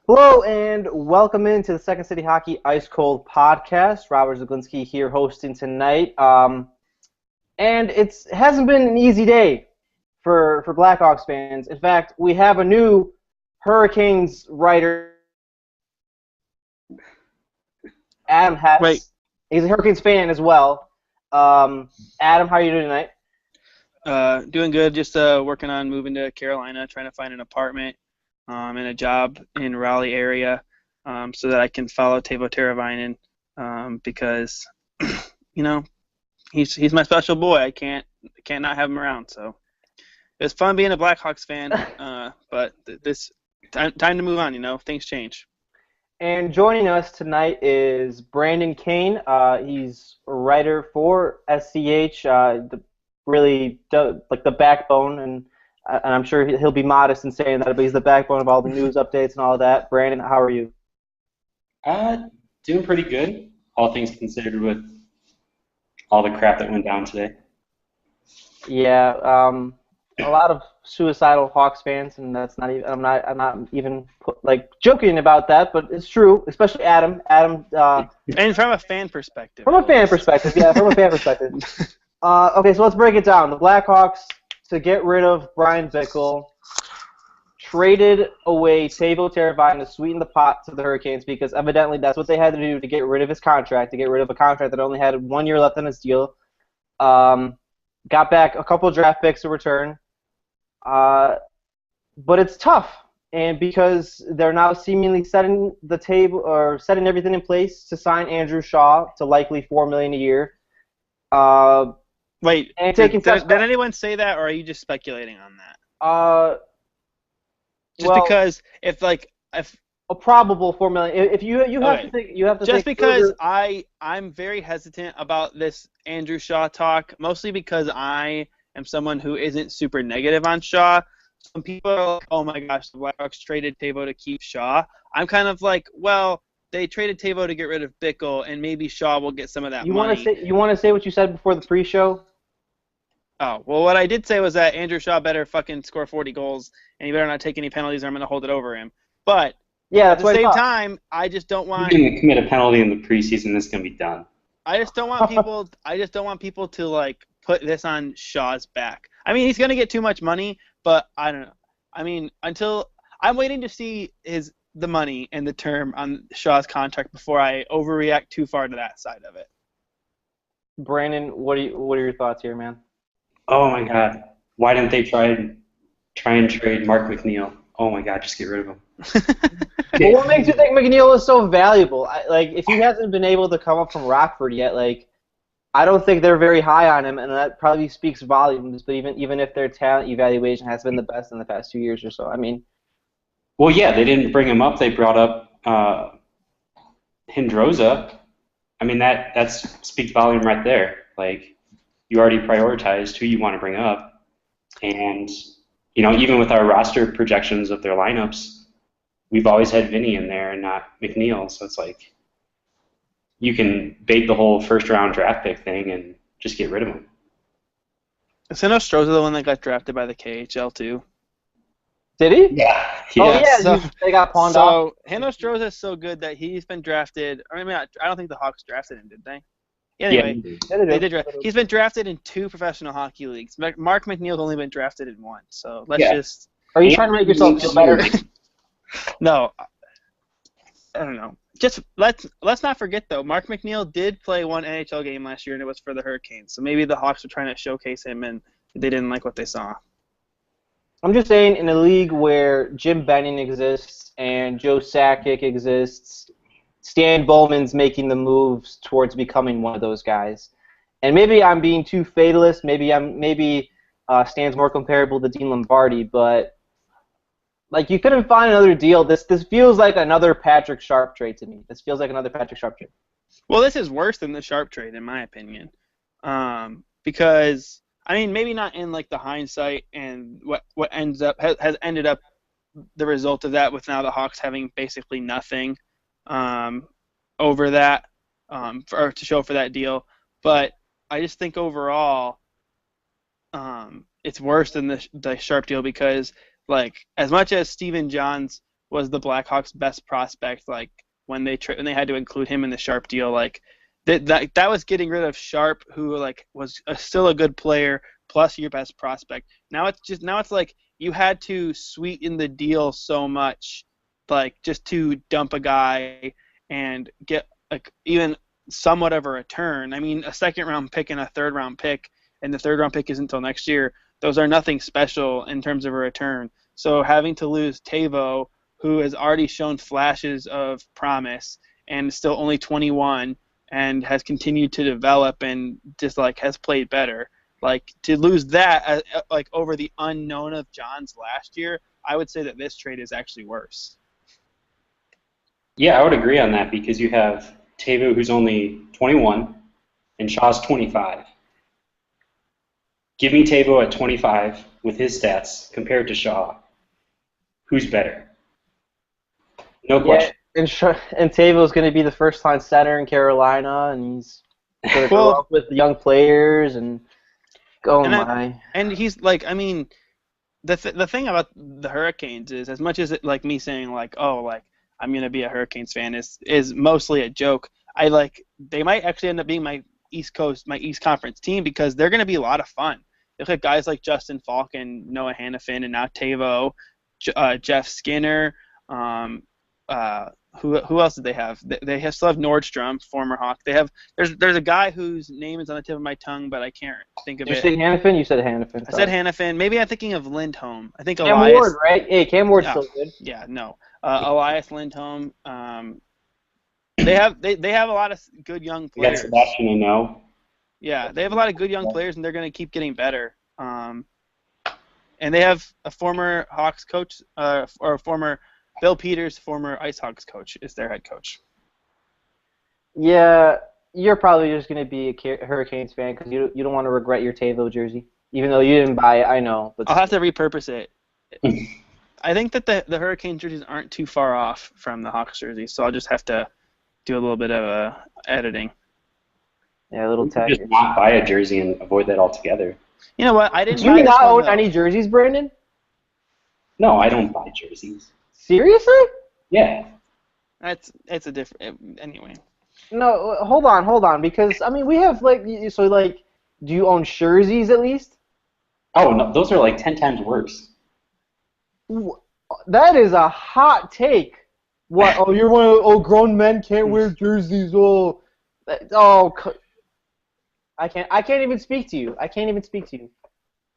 Hello and welcome into the Second City Hockey Ice Cold podcast. Robert Zaglinski here hosting tonight. And it hasn't been an easy day for Blackhawks fans. In fact, we have a new Hurricanes writer, Adam Wait, Hess. He's a Hurricanes fan as well. Adam, how are you doing tonight? doing good. Just working on moving to Carolina, trying to find an apartment and a job in Raleigh area so that I can follow Teuvo Teravainen because he's my special boy. I can't not have him around. So it's fun being a Blackhawks fan, but this time to move on. Things change. And joining us tonight is Brandon Kane. He's a writer for SCH, the backbone, and I'm sure he'll be modest in saying that, but he's the backbone of all the news updates and all of that. Brandon, how are you? Doing pretty good, all things considered, with all the crap that went down today. Yeah, a lot of suicidal Hawks fans, and that's not even. I'm not even joking about that, but it's true. Especially Adam. And from a fan perspective. From a fan perspective, yeah, from a fan perspective. Okay, so let's break it down. The Blackhawks, to get rid of Brian Bickle, traded away Teuvo Teravainen to sweeten the pot to the Hurricanes because evidently that's what they had to do to get rid of his contract, to get rid of a contract that only had 1 year left on his deal. Got back a couple of draft picks in return. But it's tough, and because they're now seemingly setting the table or setting everything in place to sign Andrew Shaw to likely $4 million a year. Wait, and did anyone say that, or are you just speculating on that? Because if a probable $4 million, if you have to think, you have to just think because further. I'm very hesitant about this Andrew Shaw talk, mostly because I am someone who isn't super negative on Shaw. Some people are like, oh my gosh, the Blackhawks traded Teuvo to keep Shaw. I'm kind of like, well, they traded Teuvo to get rid of Bickle, and maybe Shaw will get some of that money. You want to say what you said before the pre-show? Oh, well, what I did say was that Andrew Shaw better fucking score 40 goals, and he better not take any penalties, or I'm going to hold it over him. But yeah, at the same time, I just don't want. If you can commit a penalty in the preseason, this is going to be done. I just don't want people. I just don't want people to put this on Shaw's back. I mean, he's going to get too much money, but I don't know. I mean, until I'm waiting to see the money and the term on Shaw's contract before I overreact too far to that side of it. Brandon, what are your thoughts here, man? Oh my God, why didn't they try and trade Mark McNeil? Oh my God, just get rid of him. Well, what makes you think McNeil is so valuable? If he hasn't been able to come up from Rockford yet, I don't think they're very high on him, and that probably speaks volumes. But even if their talent evaluation has been the best in the past 2 years or so, I mean. Well, yeah, they didn't bring him up. They brought up Hindroza. I mean, that speaks volume right there. You already prioritized who you want to bring up, and even with our roster projections of their lineups, we've always had Vinny in there and not McNeil. So it's you can bait the whole first-round draft pick thing and just get rid of him. Isn't Ostroza the one that got drafted by the KHL too? Did he? Yeah. Oh yeah, they got pawned off. So Ostroza is so good that he's been drafted. I don't think the Hawks drafted him, did they? Anyway, Yeah, they did draft. He's been drafted in 2 professional hockey leagues. Mark McNeil's only been drafted in 1. So let's just. Are you trying to make yourself feel better? No, I don't know. Just let's not forget though. Mark McNeil did play 1 NHL game last year, and it was for the Hurricanes. So maybe the Hawks were trying to showcase him, and they didn't like what they saw. I'm just saying, in a league where Jim Benning exists and Joe Sakic exists, Stan Bowman's making the moves towards becoming one of those guys. And maybe I'm being too fatalist. Maybe Stan's more comparable to Dean Lombardi, but you couldn't find another deal. This feels like another Patrick Sharp trade to me. This feels like another Patrick Sharp trade. Well, this is worse than the Sharp trade, in my opinion, because I mean maybe not in the hindsight and what has ended up the result of that, with now the Hawks having basically nothing over that to show for that deal, but I just think overall it's worse than the Sharp deal because as much as Steven Johns was the Blackhawks' best prospect. Like when they had to include him in the Sharp deal, like that was getting rid of Sharp, who like was still a good player plus your best prospect. Now it's like you had to sweeten the deal so much, like just to dump a guy and get like even somewhat of a return. I mean, a second-round pick and a third-round pick, and the third-round pick isn't until next year. Those are nothing special in terms of a return. So having to lose Tavo, who has already shown flashes of promise and is still only 21 and has continued to develop and just like has played better, like to lose that like over the unknown of Johns last year, I would say that this trade is actually worse. Yeah, I would agree on that because you have Tavo, who's only 21, and Shaw's 25. Give me Tavo at 25 with his stats compared to Shaw. Who's better? No question. And Tavo's going to be the first-line center in Carolina, and he's going to grow up with young players, and and he's like, I mean, the thing about the Hurricanes is, as much as it, like me saying like, oh, like I'm going to be a Hurricanes fan is mostly a joke. They might actually end up being my East Conference team because they're going to be a lot of fun. Look at guys like Justin Falk and Noah Hannafin and now Tavo, Jeff Skinner. Who else did they have? They still have Nordstrom, former Hawk. There's a guy whose name is on the tip of my tongue, but I can't think of it. You said Hannafin? You said Hannafin. I said Hannafin. Maybe I'm thinking of Lindholm. I think Cam Elias. Ward, right? Hey, Cam Ward's still good. Yeah, no. Elias Lindholm. They have a lot of good young players. You got Sebastian Aino. Yeah, they have a lot of good young players, and they're going to keep getting better. And they have a former Hawks coach, or a former Bill Peters, former Ice Hawks coach, is their head coach. Yeah, you're probably just going to be a Hurricanes fan because you don't want to regret your Tavo jersey, even though you didn't buy it. I know, but I'll have to repurpose it. I think that the Hurricane jerseys aren't too far off from the Hawks jerseys, so I'll just have to do a little bit of editing. Yeah, a little tech. Just not buy a jersey and avoid that altogether. You know what? I didn't. Do you not own any jerseys, Brandon? No, I don't buy jerseys. Seriously? Yeah. It's a different. Anyway. No, hold on, because I mean we have do you own jerseys at least? Oh no, those are like 10 times worse. That is a hot take. What? Oh, you're one of grown men can't wear jerseys. I can't even speak to you.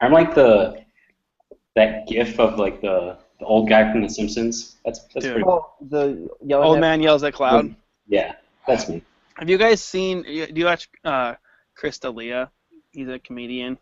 I'm like that gif of like the old guy from The Simpsons. That's pretty cool. The old man yells at cloud. Yeah, that's me. Have you guys seen? Do you watch Chris D'Elia? He's a comedian.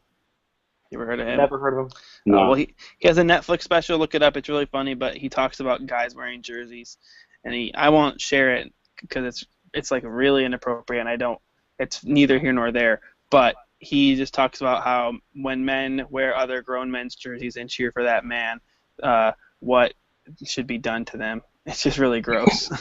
You ever heard of him? Never heard of him. No. Well, he has a Netflix special. Look it up. It's really funny. But he talks about guys wearing jerseys, and I won't share it because it's like really inappropriate. And it's neither here nor there. But he just talks about how when men wear other grown men's jerseys and cheer for that man, what should be done to them. It's just really gross.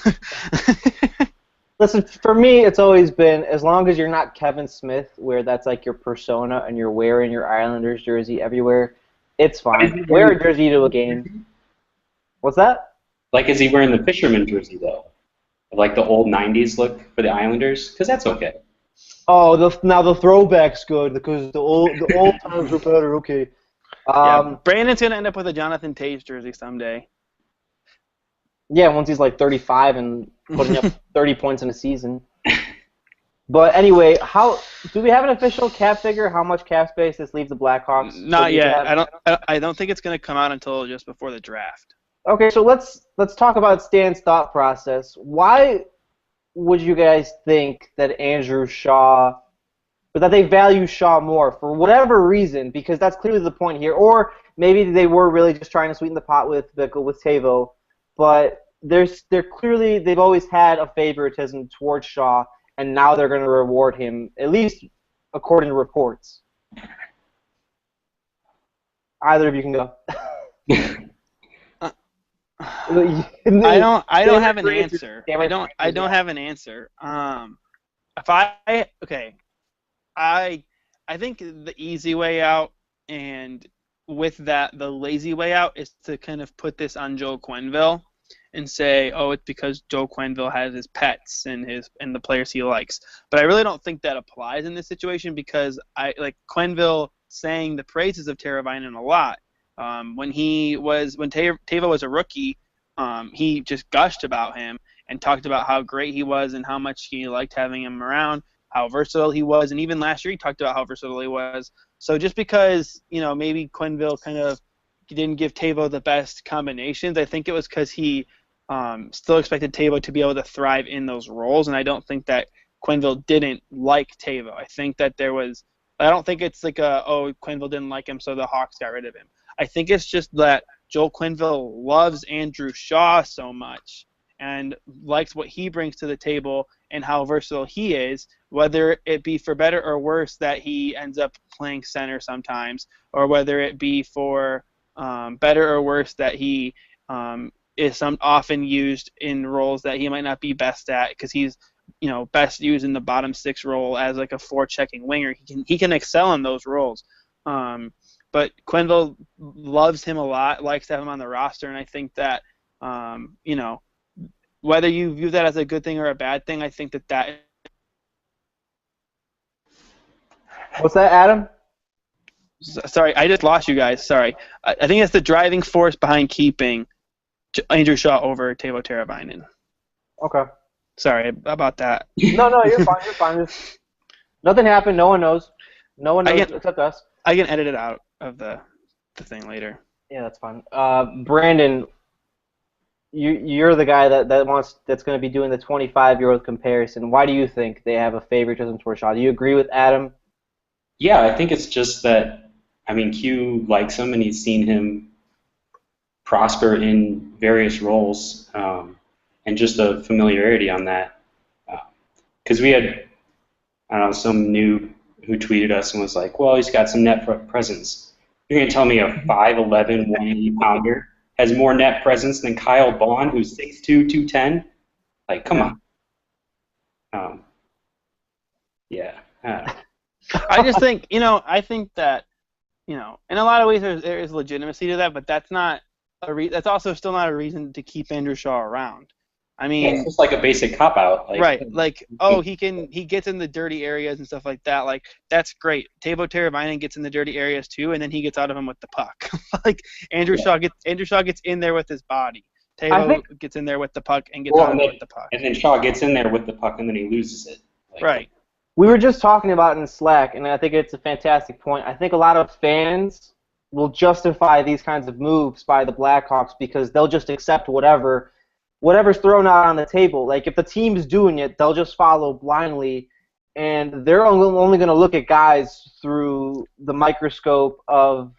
Listen, for me, it's always been, as long as you're not Kevin Smith, where that's like your persona and you're wearing your Islanders jersey everywhere, it's fine. Wear a jersey to a game. What's that? Like, is he wearing the fisherman jersey, though? Like the old 90s look for the Islanders? Because that's okay. Oh, now the throwback's good because the old times were better. Okay. Brandon's going to end up with a Jonathan Toews jersey someday. Yeah, once he's like 35 and putting up 30 points in a season. But anyway, do we have an official cap figure? How much cap space this leaves the Blackhawks? Not yet. I don't think it's going to come out until just before the draft. Okay, so let's talk about Stan's thought process. Why would you guys think that Andrew Shaw, but that they value Shaw more for whatever reason? Because that's clearly the point here. Or maybe they were really just trying to sweeten the pot with Tavo. But they've always had a favoritism towards Shaw, and now they're going to reward him, at least according to reports. Either of you can go. I don't have an answer. I don't have an answer. I think the easy way out, and with that the lazy way out, is to kind of put this on Joel Quenneville and say, oh, it's because Joe Quenneville has his pets and the players he likes. But I really don't think that applies in this situation because I like Quenneville sang the praises of Teravainen a lot. When Teuvo was a rookie, he just gushed about him and talked about how great he was and how much he liked having him around, how versatile he was, and even last year he talked about how versatile he was. So just because maybe Quenneville kind of didn't give Teuvo the best combinations, I think it was because he still expected Teuvo to be able to thrive in those roles, and I don't think that Quenneville didn't like Teuvo. I don't think it's like Quenneville didn't like him, so the Hawks got rid of him. I think it's just that Joel Quenneville loves Andrew Shaw so much and likes what he brings to the table and how versatile he is, whether it be for better or worse that he ends up playing center sometimes, or whether it be for better or worse that he is often used in roles that he might not be best at because he's best used in the bottom six role as like a forechecking winger. He can excel in those roles. But Quenneville loves him a lot, likes to have him on the roster, and I think that whether you view that as a good thing or a bad thing, I think that. What's that, Adam? Sorry, I just lost you guys. Sorry. I think that's the driving force behind keeping Andrew Shaw over Teuvo Teravainen. Okay. Sorry about that. No, you're fine. You're fine. Nothing happened. No one knows. No one knows except us. I can edit it out of the thing later. Yeah, that's fine. Brandon, you're the guy that's going to be doing the 25-year-old comparison. Why do you think they have a favoritism towards Shaw? Do you agree with Adam? Yeah, I think it's just that, Q likes him and he's seen him prosper in various roles, and just a familiarity on that. Because we had, some noob who tweeted us and was like, well, he's got some net presence. You're going to tell me a 5'11", 180-pounder has more net presence than Kyle Bond, who's 6'2", 210? Like, come on. Yeah. I just think, I think that, in a lot of ways there is legitimacy to that, but that's not that's also still not a reason to keep Andrew Shaw around. It's just like a basic cop-out. Right. Like, he gets in the dirty areas and stuff like that. Like, that's great. Teuvo Teravainen gets in the dirty areas too, and then he gets out of them with the puck. Like, Andrew Shaw gets in there with his body. Teuvo gets in there with the puck and gets out of it with the puck. And then Shaw gets in there with the puck and then he loses it. Right. We were just talking about it in Slack, and I think it's a fantastic point. I think a lot of fans will justify these kinds of moves by the Blackhawks because they'll just accept whatever's thrown out on the table. Like, if the team's doing it, they'll just follow blindly, and they're only going to look at guys through the microscope of,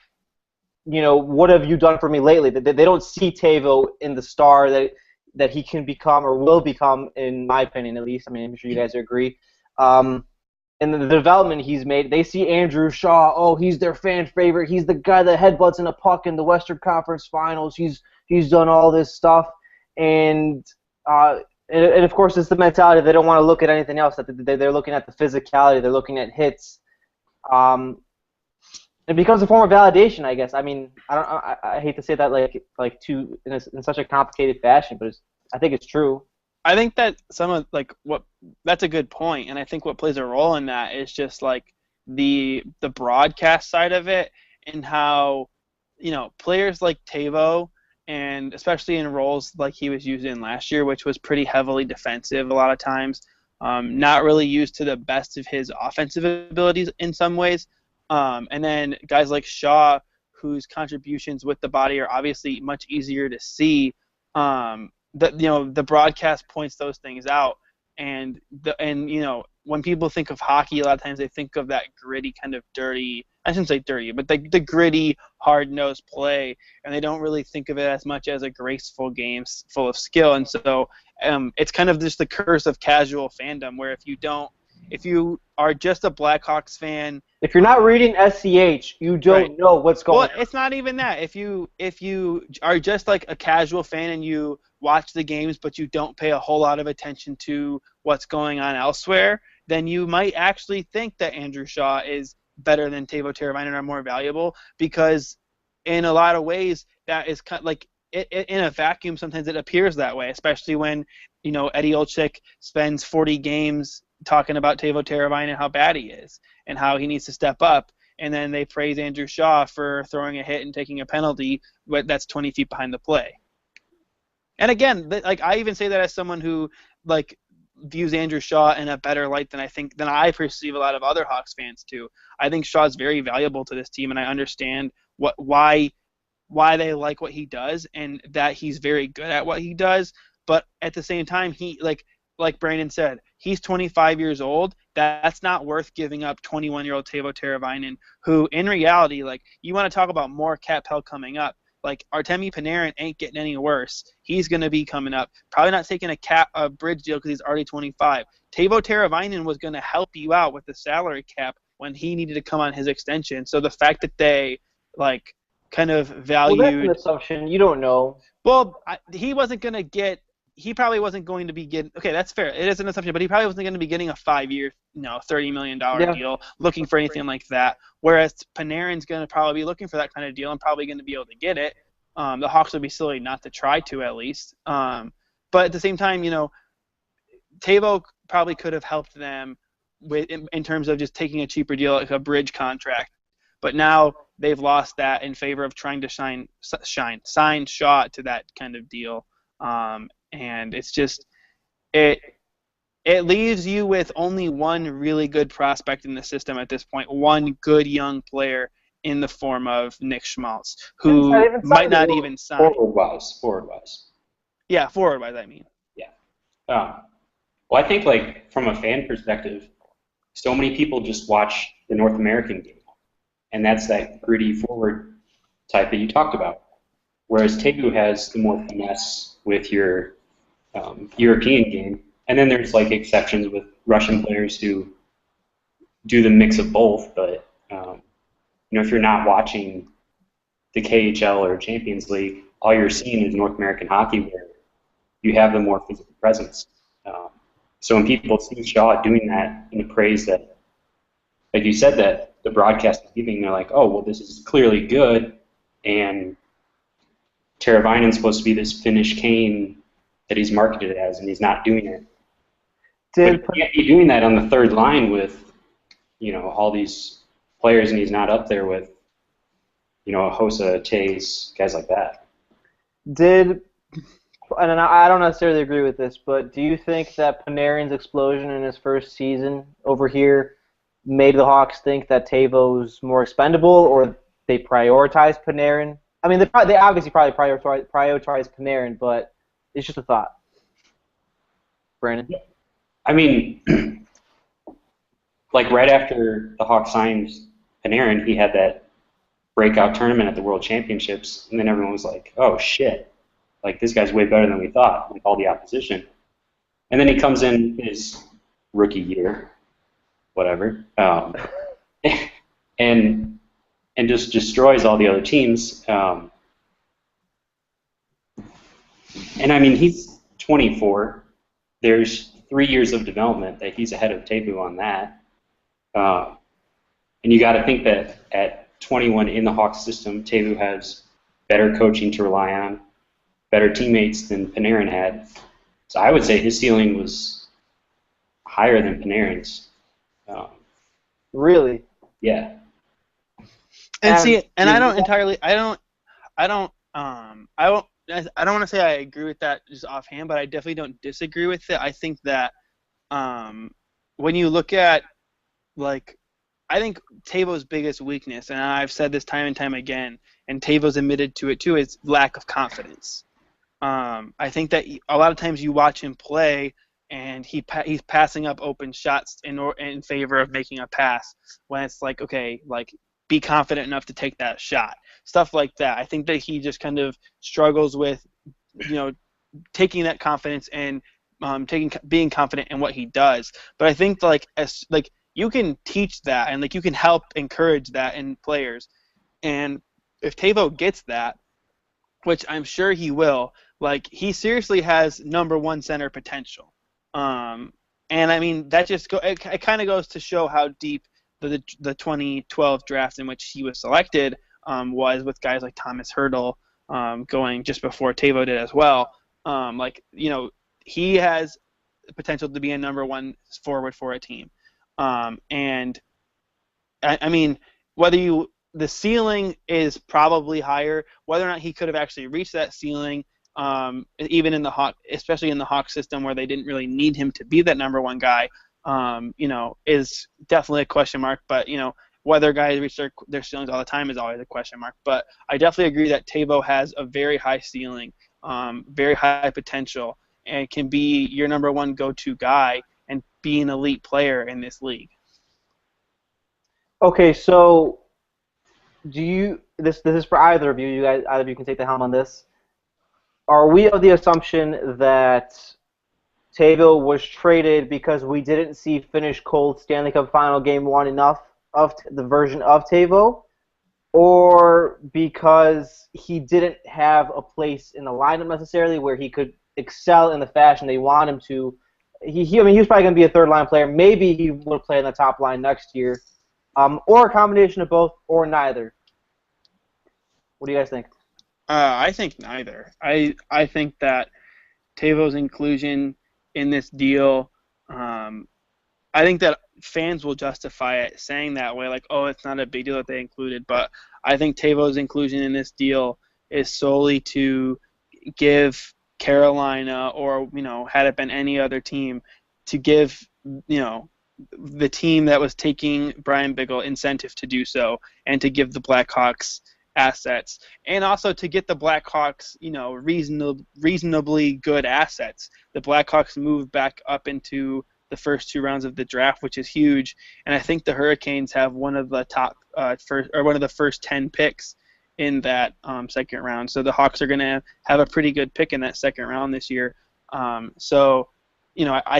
what have you done for me lately? They don't see Teuvo in the star that he can become or will become, in my opinion at least. I'm sure you guys agree. And the development he's made, they see Andrew Shaw, oh, he's their fan favorite. He's the guy that headbutts in a puck in the Western Conference Finals. He's done all this stuff. And of course, it's the mentality they don't want to look at anything else. That they're looking at the physicality. They're looking at hits. It becomes a form of validation, I guess. I hate to say that in such a complicated fashion, but I think it's true. I think that that's a good point, and I think what plays a role in that is just like the broadcast side of it and how players like Teuvo, and especially in roles like he was used in last year, which was pretty heavily defensive a lot of times, not really used to the best of his offensive abilities in some ways, and then guys like Shaw, whose contributions with the body are obviously much easier to see. The broadcast points those things out, and when people think of hockey, a lot of times they think of that gritty kind of dirty. I shouldn't say dirty, but the gritty, hard-nosed play, and they don't really think of it as much as a graceful game full of skill. And so it's kind of just the curse of casual fandom, where if you are just a Blackhawks fan, if you're not reading SCH, you don't know what's going on. Well, it's not even that. If you are just like a casual fan and you watch the games but you don't pay a whole lot of attention to what's going on elsewhere, then you might actually think that Andrew Shaw is better than Teuvo Teravainen or more valuable, because in a lot of ways that is kind of like in a vacuum, sometimes it appears that way, especially when, Eddie Olczyk spends 40 games talking about Teuvo Teravainen and how bad he is and how he needs to step up. And then they praise Andrew Shaw for throwing a hit and taking a penalty, but that's 20 feet behind the play. And again, I even say that as someone who views Andrew Shaw in a better light than I perceive a lot of other Hawks fans too. I think Shaw is very valuable to this team, and I understand why they like what he does and that he's very good at what he does. But at the same time, he like Brandon said, he's 25 years old. That's not worth giving up 21-year-old Teuvo Teravainen, who in reality, you want to talk about more cap hell coming up. Artemi Panarin ain't getting any worse. He's going to be coming up. Probably not taking a bridge deal because he's already 25. Teuvo Teravainen was going to help you out with the salary cap when he needed to come on his extension. So the fact that they kind of valued. Well, that's an assumption. You don't know. Well, he wasn't going to get. He probably wasn't going to be getting. Okay, that's fair. It is an assumption, but he probably wasn't going to be getting a 5-year, $30 million deal, looking for anything like that. Whereas Panarin's going to probably be looking for that kind of deal and probably going to be able to get it. The Hawks would be silly not to try to, at least. But at the same time, Teuvo probably could have helped them in terms of just taking a cheaper deal, like a bridge contract. But now they've lost that in favor of trying to sign Shaw to that kind of deal. And it's just it leaves you with only one really good prospect in the system at this point, one good young player in the form of Nick Schmaltz, who might not even sign. Forward-wise. Yeah, forward-wise, I mean. Yeah. Well, I think, from a fan perspective, so many people just watch the North American game, and that's that gritty forward type that you talked about. Whereas Teuvo has the more finesse with your European game, and then there's exceptions with Russian players who do the mix of both. But if you're not watching the KHL or Champions League, all you're seeing is North American hockey, where you have the more physical presence. So when people see Shaw doing that in the praise that, like you said, that the broadcast is giving, they're like, oh, well, this is clearly good, and Teravainen's supposed to be this Finnish Kane that he's marketed as, and he's not doing it. But you can't be doing that on the third line with, all these players, and he's not up there with, Hossa, Tays, guys like that. And I don't necessarily agree with this, but do you think that Panarin's explosion in his first season over here made the Hawks think that Teuvo's more expendable, or they prioritized Panarin? I mean, they obviously probably prioritize Panarin, but it's just a thought. Brandon? I mean, right after the Hawks signed Panarin, he had that breakout tournament at the World Championships, and then everyone was like, oh, shit. This guy's way better than we thought, all the opposition. And then he comes in his rookie year, whatever, and just destroys all the other teams. And I mean, he's 24. There's 3 years of development that he's ahead of Teuvo on that. And you got to think that at 21 in the Hawks system, Teuvo has better coaching to rely on, better teammates than Panarin had. So I would say his ceiling was higher than Panarin's. Really? Yeah. And see, and I don't want to say I agree with that just offhand, but I definitely don't disagree with it. I think that when you look at, I think Teuvo's biggest weakness, and I've said this time and time again, and Teuvo's admitted to it too, is lack of confidence. I think that a lot of times you watch him play, and he's passing up open shots in favor of making a pass, when it's be confident enough to take that shot. Stuff like that. I think that he just kind of struggles with, taking that confidence and being confident in what he does. But I think you can teach that, and you can help encourage that in players. And if Teuvo gets that, which I'm sure he will, he seriously has number one center potential. And I mean, that just it kind of goes to show how deep the 2012 draft in which he was selected was, with guys like Thomas Hertl, going just before Tavo did as well. He has the potential to be a number one forward for a team. And I mean, the ceiling is probably higher. Whether or not he could have actually reached that ceiling, even in the especially in the Hawk system where they didn't really need him to be that number one guy, is definitely a question mark. But whether guys reach their ceilings all the time is always a question mark. But I definitely agree that Tavo has a very high ceiling, very high potential, and can be your number one go-to guy and be an elite player in this league. Okay, so this is for either of you. Either of you can take the helm on this. Are we of the assumption that Tavo was traded because we didn't see finish cold Stanley Cup Final Game 1 enough of the version of Tavo, or because he didn't have a place in the lineup necessarily where he could excel in the fashion they want him to? He was probably going to be a third-line player. Maybe he would play in the top line next year. Or a combination of both, or neither. What do you guys think? I think neither. I think that Tavo's inclusion in this deal, I think that fans will justify it saying that way, like, oh, it's not a big deal that they included. But I think Tavo's inclusion in this deal is solely to give Carolina, or had it been any other team, to give the team that was taking Brian Biggle incentive to do so, and to give the Blackhawks assets, and also to get the Blackhawks, reasonably good assets. The Blackhawks moved back up into the first two rounds of the draft, which is huge, and I think the Hurricanes have one of the top one of the first 10 picks in that second round. So the Hawks are going to have a pretty good pick in that second round this year. I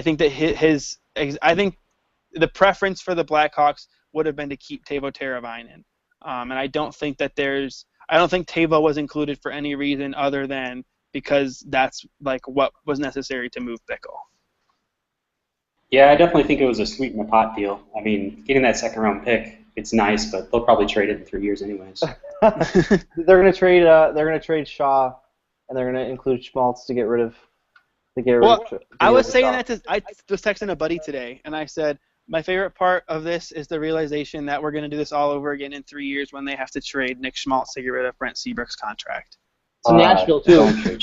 think that I think the preference for the Blackhawks would have been to keep Teuvo Teravainen. And I don't think Tavo was included for any reason other than because that's like what was necessary to move Bickle. Yeah, I definitely think it was a sweet in the pot deal. I mean, getting that second round pick, it's nice, but they'll probably trade it in 3 years anyways. They're gonna trade Shaw, and they're gonna include Schmaltz to get rid of. I was saying that I was texting a buddy today, and I said, my favorite part of this is the realization that we're going to do this all over again in 3 years when they have to trade Nick Schmaltz to get rid of Brent Seabrook's contract. So Nashville too. He'll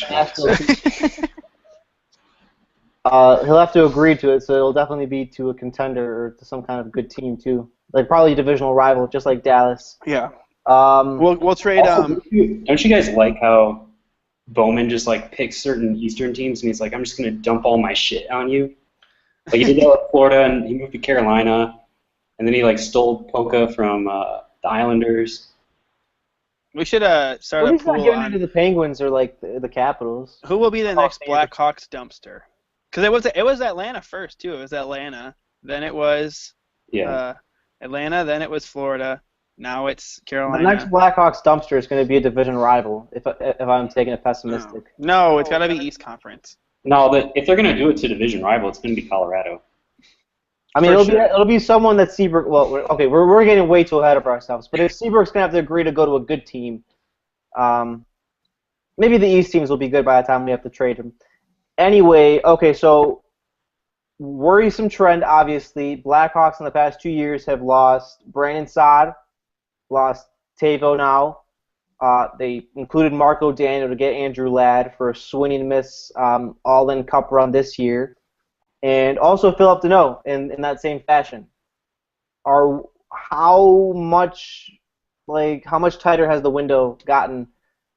have to agree to it, so it'll definitely be to a contender or to some kind of good team too, like probably a divisional rival, just like Dallas. Yeah. We'll trade. Also, don't you guys like how Bowman just picks certain Eastern teams and he's like, I'm just going to dump all my shit on you? Like he did that with Florida, and he moved to Carolina, and then he stole Polka from the Islanders. We should start a pool not getting into the Penguins or the Capitals. Who will be the next Blackhawks dumpster? Because it was Atlanta first too. It was Atlanta, then it was Atlanta, then it was Florida. Now it's Carolina. The next Blackhawks dumpster is going to be a division rival. If I'm taking it pessimistic. No, it's got to be East Conference. No, if they're going to do it to division rival, it's going to be Colorado. I mean, it'll be someone that Seabrook. Well, okay, we're getting way too ahead of ourselves. But if Seabrook's going to have to agree to go to a good team, maybe the East teams will be good by the time we have to trade him. Anyway, okay, so worrisome trend, obviously. Blackhawks in the past 2 years have lost Brandon Saad, lost Tavo now. They included Marco Daniel to get Andrew Ladd for a swing and miss all-in cup run this year. And also Philip Deneau in that same fashion. How much tighter has the window gotten?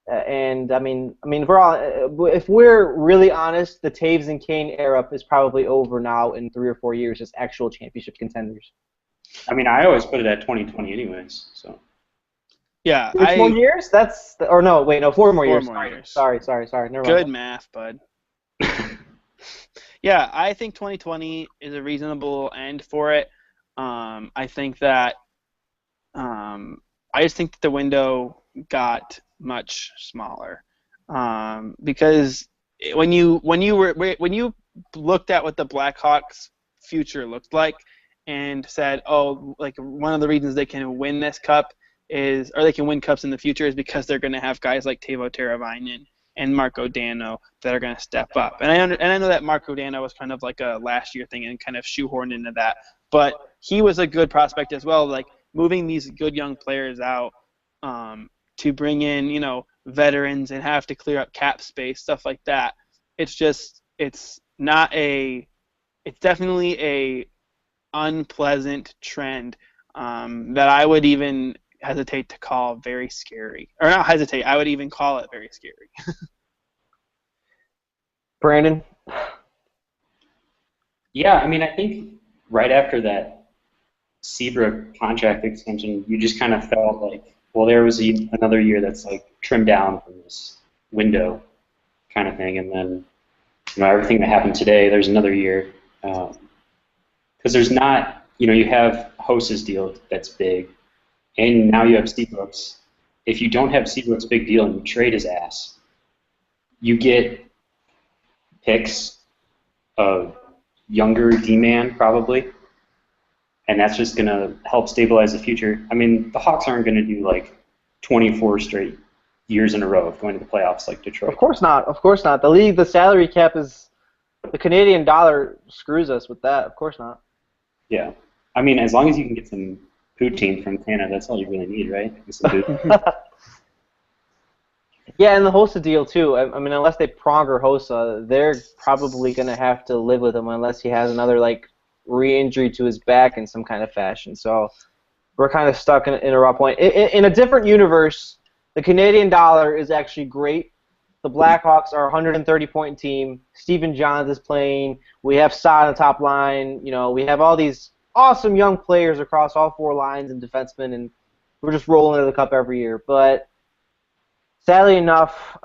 And I mean, if we're really honest, the Taves and Kane era is probably over now in 3 or 4 years as actual championship contenders. I mean, I always put it at 2020 anyways. So. Yeah, 4 years? 4 more years. 4 more years. Sorry. Never mind. Good math, bud. Yeah, I think 2020 is a reasonable end for it. I think that I just think that the window got much smaller because when you looked at what the Blackhawks' future looked like and said, oh, one of the reasons they can win this cup or they can win cups in the future, is because they're going to have guys like Teuvo Teravainen and Marco Dano that are going to step up. And I know that Marco Dano was kind of like a last year thing and kind of shoehorned into that, but he was a good prospect as well. Like moving these good young players out to bring in, veterans and have to clear up cap space, stuff like that. It's definitely a unpleasant trend that I would even hesitate to call very scary. Or not hesitate, I would even call it very scary. Brandon? Yeah, I mean, I think right after that Seabrook contract extension, you just kind of felt like, well, there was another year that's like trimmed down from this window kind of thing, and then everything that happened today, there's another year. Because there's not, you have Host's deal that's big, and now you have Seabrook's. If you don't have Seabrook's big deal and you trade his ass, you get picks of younger D-man probably, and that's just going to help stabilize the future. I mean, the Hawks aren't going to do like 24 straight years in a row of going to the playoffs like Detroit. Of course not. Of course not. The salary cap is, the Canadian dollar screws us with that. Of course not. Yeah. I mean, as long as you can get some poutine from Canada, that's all you really need, right? Some Yeah, and the Hossa deal too. I mean, unless they Pronger Hossa, they're probably going to have to live with him unless he has another re-injury to his back in some kind of fashion. So we're kind of stuck in a rough point. In a different universe, the Canadian dollar is actually great. The Blackhawks are a 130-point team. Stephen Johns is playing. We have Saad on the top line. We have all these awesome young players across all four lines and defensemen, and we're just rolling into the cup every year. But sadly enough,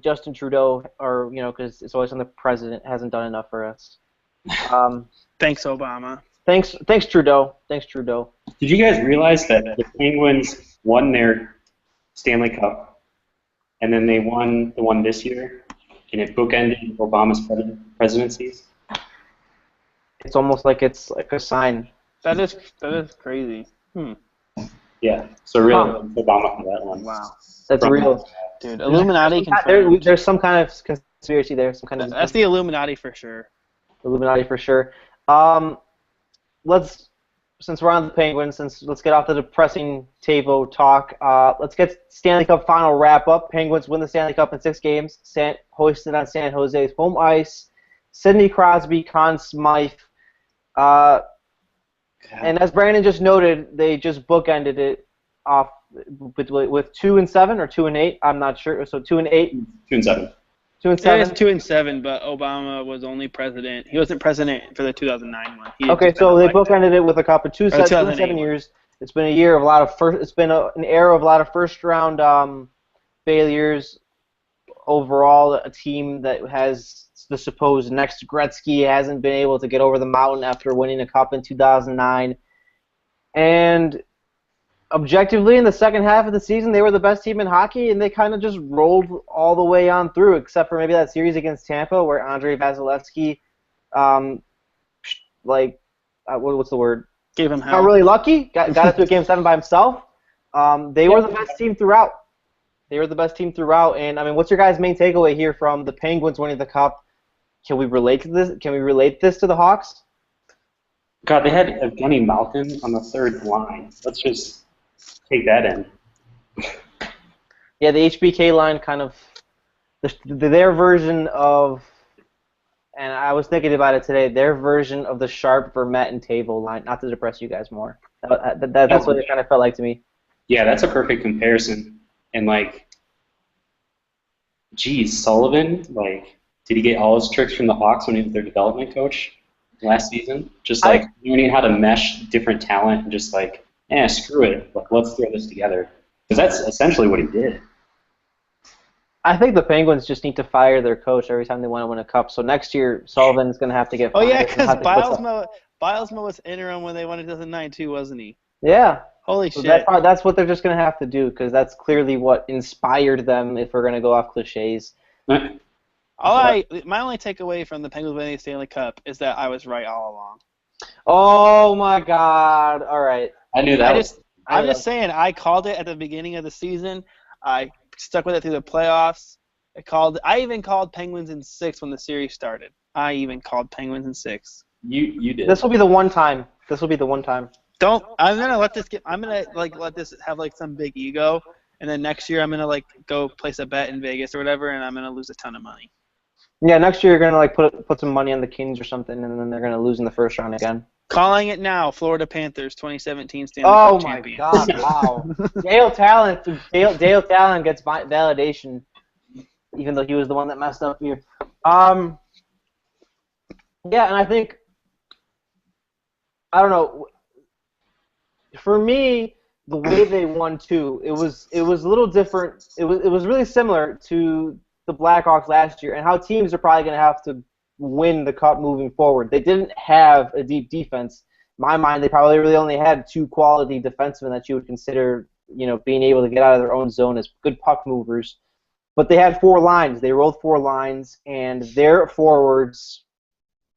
Justin Trudeau, because it's always on the president, hasn't done enough for us. Thanks, Obama. Thanks, Trudeau. Thanks, Trudeau. Did you guys realize that the Penguins won their Stanley Cup, and then they won the one this year, and it bookended Obama's presidencies? It's almost like it's like a sign. That is crazy. Yeah, so really, Obama for that one. Wow. That's real. Dude, Illuminati confirmed. There's some kind of conspiracy there. That's the Illuminati for sure. Illuminati for sure. Since we're on the Penguins, let's get off the depressing Teuvo talk. Let's get Stanley Cup final wrap up. Penguins win the Stanley Cup in 6 games, hoisted on San Jose's home ice. Sidney Crosby, Conn Smythe. And as Brandon just noted, they just bookended it off with 2-7 or 2-8. I'm not sure. So 2-8. 2-7. 2-7. It is 2-7, but Obama was only president. He wasn't president for the 2009 one. Okay, so they bookended it with a cup of 2-7 years. It's been a year of a lot of an era of a lot of first round failures. Overall, a team that has the supposed next Gretzky hasn't been able to get over the mountain after winning a cup in 2009. And objectively, in the second half of the season, they were the best team in hockey, and they kind of just rolled all the way on through, except for maybe that series against Tampa where Andrei Vasilevsky, what's the word? Gave him hell. Not really lucky. Got it to a game 7 by himself. They were the best team throughout. And I mean, what's your guys' main takeaway here from the Penguins winning the cup? Can we relate to this? Can we relate this to the Hawks? God, they had Evgeny Malkin on the third line. Let's just take that in. Yeah, the HBK line kind of their version of, and I was thinking about it today, their version of the Sharp, Vermette, and Teuvo line. Not to depress you guys more. That's what it kind of felt like to me. Yeah, that's a perfect comparison. And geez, Sullivan, did he get all his tricks from the Hawks when he was their development coach last season? Just learning how to mesh different talent and just screw it, let's throw this together. Because that's essentially what he did. I think the Penguins just need to fire their coach every time they want to win a cup. So next year, Sullivan's going to have to get fired. Oh yeah, because Bilesma was interim when they won in 2009 too, wasn't he? Yeah. Holy so shit. That's what they're just going to have to do, because that's clearly what inspired them, if we're going to go off cliches. My only takeaway from the Penguins winning the Stanley Cup is that I was right all along. Oh my God! All right. I knew that. I'm just saying, I called it at the beginning of the season. I stuck with it through the playoffs. I even called Penguins in 6 when the series started. I even called Penguins in 6. You did. This will be the one time. This will be the one time. I'm gonna let this let this have like some big ego, and then next year I'm gonna like go place a bet in Vegas or whatever, and I'm gonna lose a ton of money. Yeah, next year you're gonna like put some money on the Kings or something, and then they're gonna lose in the first round again. Calling it now, Florida Panthers 2017 Stanley Cup champions. Oh my God! Wow. Dale Talon gets validation, even though he was the one that messed up here. Yeah, and I think I don't know. For me, the way they won too, it was a little different. It was really similar to the Blackhawks last year, and how teams are probably going to have to win the cup moving forward. They didn't have a deep defense. In my mind, they probably really only had 2 quality defensemen that you would consider, being able to get out of their own zone as good puck movers. But they had 4 lines. They rolled 4 lines, and their forwards,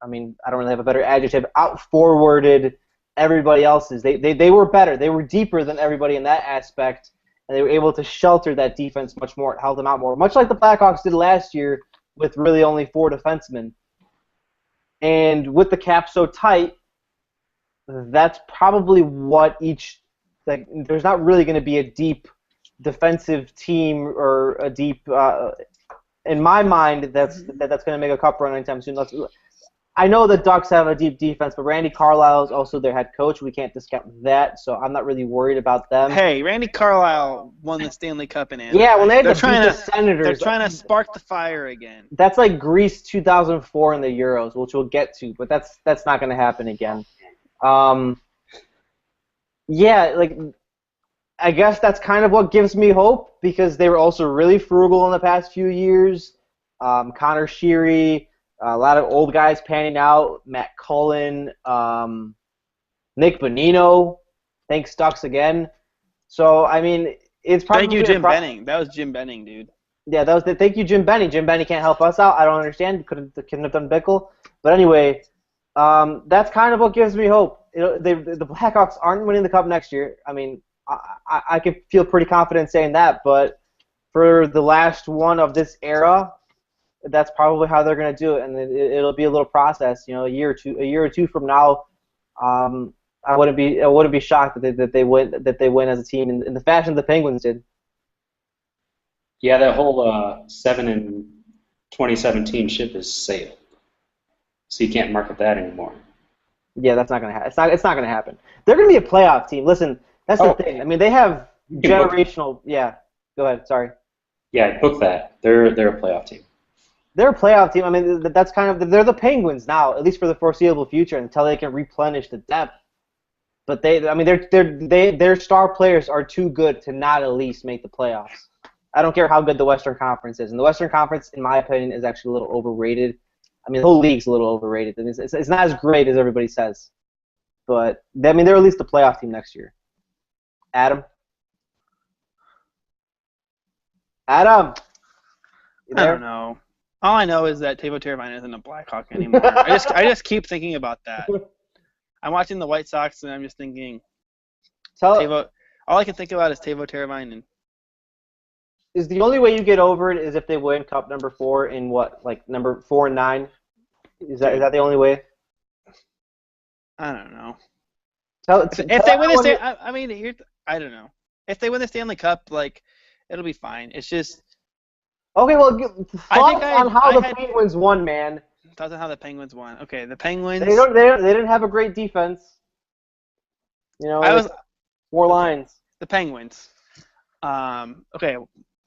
I mean, I don't really have a better adjective, out-forwarded everybody else's. They were better. They were deeper than everybody in that aspect, and they were able to shelter that defense much more. It held them out more, much like the Blackhawks did last year with really only 4 defensemen. And with the cap so tight, that's probably what there's not really going to be a deep defensive team or a deep, in my mind, that's going to make a cup run anytime soon. I know the Ducks have a deep defense, but Randy Carlyle is also their head coach. We can't discount that, so I'm not really worried about them. Hey, Randy Carlyle won the Stanley Cup in Anaheim. Yeah, when they had to beat the Senators. They're trying to spark the fire again. That's like Greece 2004 in the Euros, which we'll get to, but that's not going to happen again. Yeah, like I guess that's kind of what gives me hope, because they were also really frugal in the past few years. Connor Sheary, a lot of old guys panning out. Matt Cullen, Nick Bonino. Thanks, Ducks again. So I mean, it's probably thank you, Jim Benning. That was Jim Benning, dude. Yeah, that was thank you, Jim Benning. Jim Benning can't help us out. I don't understand. Couldn't have done Bickle. But anyway, that's kind of what gives me hope. The Blackhawks aren't winning the cup next year. I mean, I could feel pretty confident saying that. But for the last one of this era, that's probably how they're going to do it, and it'll be a little process. A year or two from now, I wouldn't be shocked that they win as a team in the fashion the Penguins did. Yeah, that whole 7 in 2017 ship is sailed, so you can't market that anymore. Yeah, that's not going to happen. It's not going to happen. They're going to be a playoff team. Listen, that's the thing. I mean, they have generational. Yeah, go ahead. Sorry. Yeah, book that. They're a playoff team. They're a playoff team. I mean, that's kind of they're the Penguins now, at least for the foreseeable future, until they can replenish the depth. But their star players are too good to not at least make the playoffs. I don't care how good the Western Conference is, and the Western Conference, in my opinion, is actually a little overrated. I mean, the whole league's a little overrated. It's not as great as everybody says. But I mean, they're at least a playoff team next year. Adam. I don't know. All I know is that Teuvo Teravainen isn't a Blackhawk anymore. I just keep thinking about that. I'm watching the White Sox and I'm just thinking, Teuvo. All I can think about is Teuvo Teravainen. Is the only way you get over it is if they win Cup number 4 in what, like number 4 and 9? Is that the only way? I don't know. If they win the I don't know. If they win the Stanley Cup, like, it'll be fine. It's just. Okay, well, thoughts on how the Penguins won, man. Thoughts on how the Penguins won. Okay, the Penguins. They didn't have a great defense. 4 lines. The Penguins. Okay.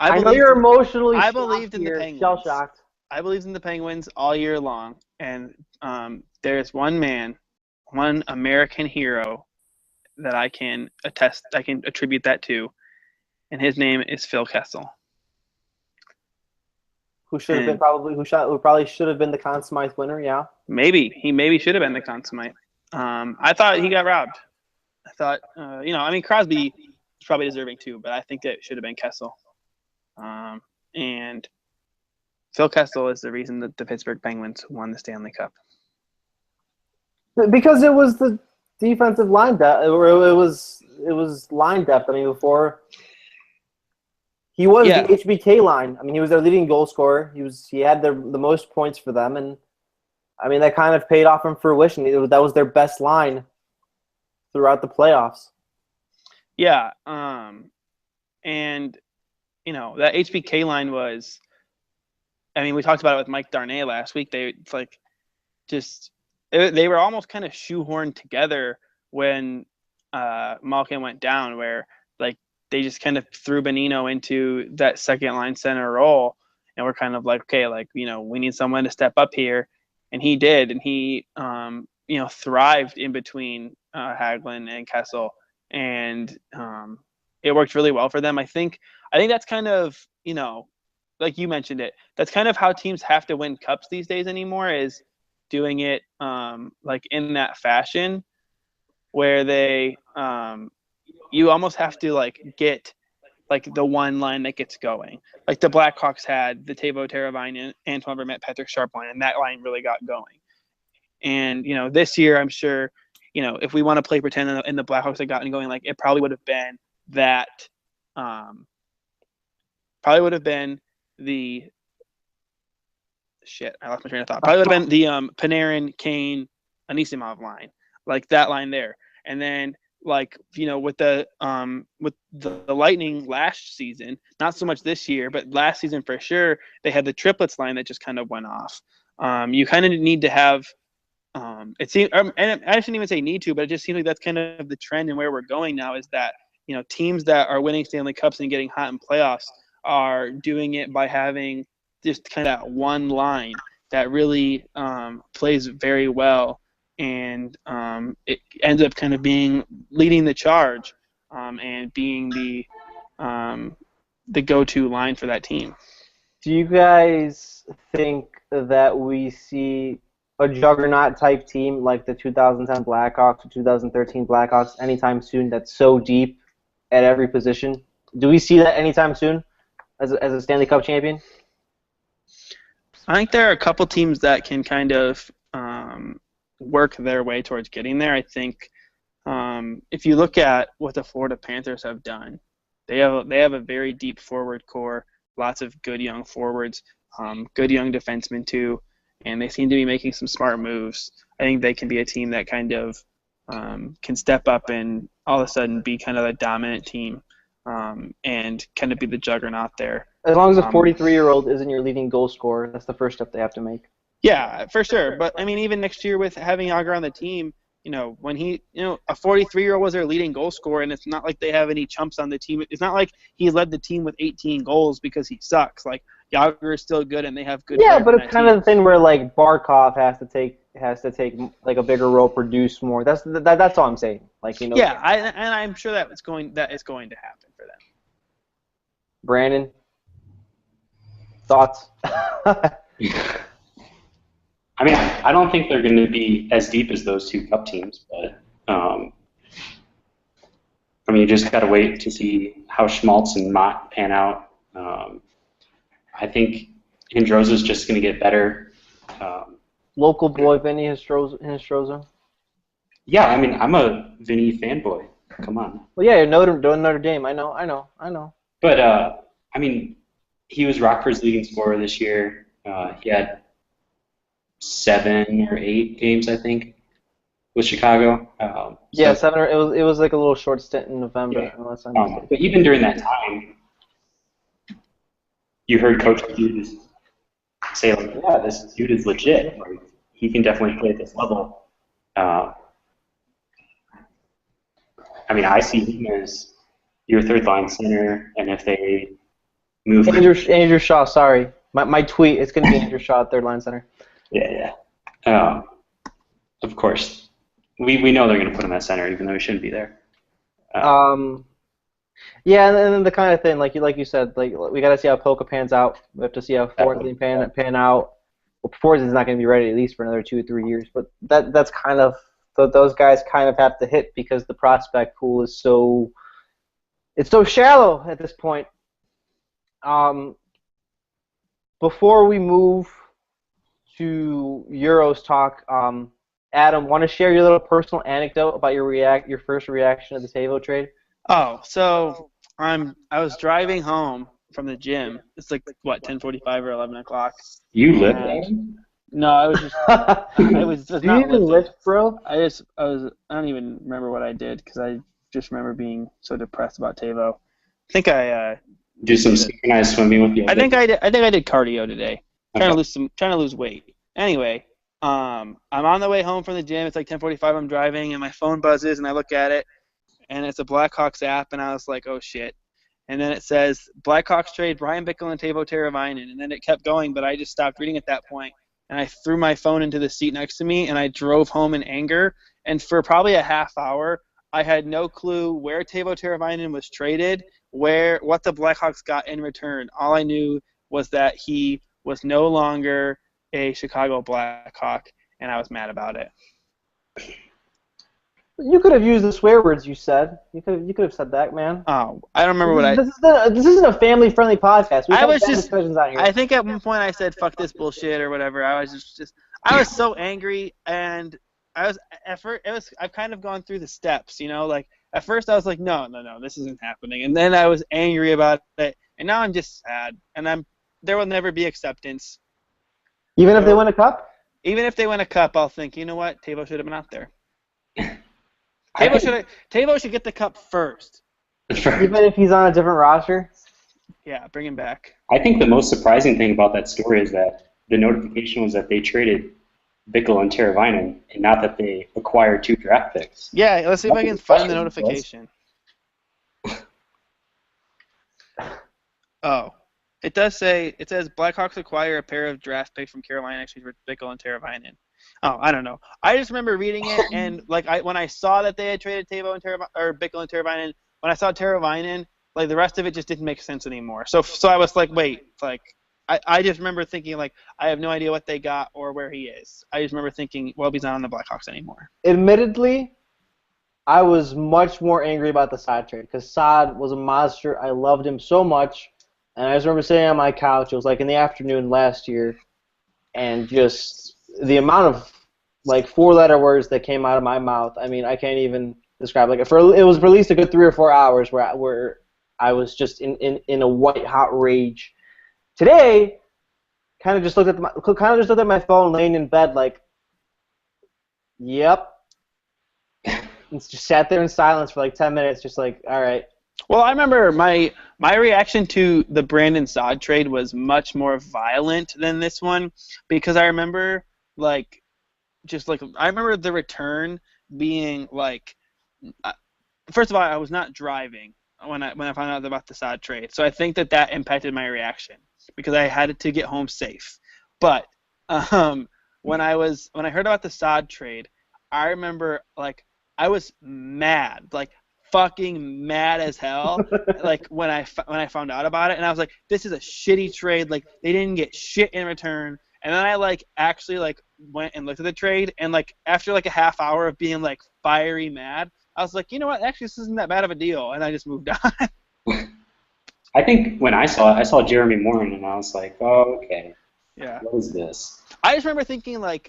I know you're emotionally. I believed in the Penguins. Shell shocked. I believed in the Penguins all year long, and there's one man, one American hero, that I can attest. I can attribute that to, and his name is Phil Kessel. Who probably should have been the Conn Smythe winner, yeah. He should have been the Conn Smythe. I thought he got robbed. I thought, Crosby was probably deserving too, but I think it should have been Kessel. And Phil Kessel is the reason that the Pittsburgh Penguins won the Stanley Cup. Because it was defensive line depth. It was line depth. I mean, before he was Yeah. the HBK line. I mean, he was their leading goal scorer. He had the most points for them, and I mean that kind of paid off in fruition. That was their best line throughout the playoffs. Yeah. And that HBK line was. I mean, we talked about it with Mike Darnay last week. They were almost kind of shoehorned together when Malkin went down, where like they just kind of threw Benino into that second line center role, and we're kind of like, okay, like we need someone to step up here, and he did, and he thrived in between Hagelin and Kessel, and it worked really well for them. I think that's kind of like you mentioned it. That's kind of how teams have to win cups these days anymore, is doing it like in that fashion where they you almost have to like get like the one line that gets going. Like the Blackhawks had the Teuvo Teravainen and Antoine Vermette, Patrick Sharp line, and that line really got going. And this year I'm sure if we want to play pretend and the Blackhawks had gotten going, like it probably would have been that the shit, I lost my train of thought. Probably would have been the Panarin, Kane, Anisimov line, like that line there. And then with the Lightning last season, not so much this year, but last season for sure, they had the triplets line that just kind of went off. You kind of need to have it seems, and I shouldn't even say need to, but it just seems like that's kind of the trend and where we're going now, is that teams that are winning Stanley Cups and getting hot in playoffs are doing it by having just kind of one line that really plays very well, and it ends up kind of being leading the charge and being the go-to line for that team. Do you guys think that we see a juggernaut type team like the 2010 Blackhawks or 2013 Blackhawks anytime soon that's so deep at every position? Do we see that anytime soon as a Stanley Cup champion? I think there are a couple teams that can kind of work their way towards getting there. I think if you look at what the Florida Panthers have done, they have a very deep forward core, lots of good young forwards, good young defensemen too, and they seem to be making some smart moves. I think they can be a team that kind of can step up and all of a sudden be kind of a dominant team and kind of be the juggernaut there. As long as a 43-year-old isn't your leading goal scorer, that's the first step they have to make. Yeah, for sure. But I mean, even next year with having Yager on the team, when he, a 43-year-old was their leading goal scorer, and it's not like they have any chumps on the team. It's not like he led the team with 18 goals because he sucks. Like Yager is still good, and they have good. Yeah, but it's kind of the thing where like Barkov has to take like a bigger role, produce more. That's all I'm saying. Like Yeah, I'm sure that is going to happen for them. Brandon, thoughts? I mean, I don't think they're going to be as deep as those two Cup teams, but I mean, you just got to wait to see how Schmaltz and Mott pan out. I think Hindroza's just going to get better. Local boy Vinny Hinstroza. Yeah, I mean, I'm a Vinny fanboy. Come on. Well, yeah, Notre Dame. I know. But I mean, he was Rockford's leading scorer this year. He had 7 or 8 games, I think, with Chicago. Yeah, 7 or it was like a little short stint in November. Yeah. Unless I'm mistaken. But even during that time, you heard Coach Hughes say, like, yeah, this dude is legit. Like, he can definitely play at this level. I mean, I see him as your third-line center, and if they move... Andrew Shaw, sorry. My tweet, it's going to be Andrew Shaw, third-line center. Yeah. Of course. We know they're going to put him at center, even though he shouldn't be there. Yeah, and then the kind of thing, like you said, like we got to see how Polka pans out. We have to see how Forsling pan out. Well, Forslin's not going to be ready at least for another 2 or 3 years, but that's kind of those guys kind of have to hit because the prospect pool is so shallow at this point. Before we move to Euros talk, Adam, want to share your little personal anecdote about your first reaction to the Tavo trade? Oh, so I was driving home from the gym. It's like what, 10:45 or 11 o'clock. You live And there? no, I was just I was Do you not even lifting. lift, bro? I don't even remember what I did because I just remember being so depressed about Tavo. I think I Do some did it. synchronized swimming with the I other. think I did cardio today. Okay. Trying to lose weight. Anyway, I'm on the way home from the gym. It's like 10:45. I'm driving and my phone buzzes and I look at it and it's a Blackhawks app and I was like, oh shit. And then it says Blackhawks trade Brian Bickle and Teuvo Teravainen, and then it kept going, but I just stopped reading at that point. And I threw my phone into the seat next to me and I drove home in anger. And for probably a half hour, I had no clue where Teuvo Teravainen was traded, what the Blackhawks got in return. All I knew was that he was no longer a Chicago Blackhawk, and I was mad about it. You could have used the swear words you said. You could have said that, man. Oh, I don't remember what I. This isn't a family-friendly podcast. We've I had was bad just. discussions out here. I think at one point I said "fuck this bullshit" or whatever. I was just. I was so angry, and I was at first. I've kind of gone through the steps, Like at first I was like, no, this isn't happening, and then I was angry about it, and now I'm just sad, and there will never be acceptance. Even if they win a cup? Even if they win a cup, I'll think, you know what, Teuvo should have been out there. Teuvo should get the cup first. Even if he's on a different roster? Yeah, bring him back. I think the most surprising thing about that story is that the notification was that they traded Bickle and Teravainen, and not that they acquired 2 draft picks. Yeah, let's see if I can find the notification. Oh, it does say, it says Blackhawks acquire a pair of draft picks from Carolina exchange for Bickle and Teravainen. Oh, I don't know. I just remember reading it, and when I saw that they had traded Bickle and Teravainen, when I saw Teravainen, the rest of it just didn't make sense anymore. So I was like, wait, I just remember thinking I have no idea what they got or where he is. I just remember thinking, well, he's not on the Blackhawks anymore. Admittedly, I was much more angry about the Saad trade because Saad was a monster. I loved him so much, and I just remember sitting on my couch. It was in the afternoon last year, and just the amount of 4-letter words that came out of my mouth. I mean, I can't even describe. It was released a good 3 or 4 hours where I was just in a white hot rage. Today, kind of just looked at my phone, laying in bed, yep. And just sat there in silence for 10 minutes, just all right. Well, I remember my reaction to the Brandon Saad trade was much more violent than this one because I remember I remember the return being first of all, I was not driving when I found out about the Saad trade, so I think that impacted my reaction because I had to get home safe. But when I heard about the Saad trade, I remember I was mad, fucking mad as hell, when I found out about it, and I was like, this is a shitty trade. They didn't get shit in return. And then I actually went and looked at the trade, and after a half hour of being fiery mad, I was like, you know what? Actually, this isn't that bad of a deal, and I just moved on. I think when I saw Jeremy Morin, and I was like, oh, okay. Yeah. What is this? I just remember thinking this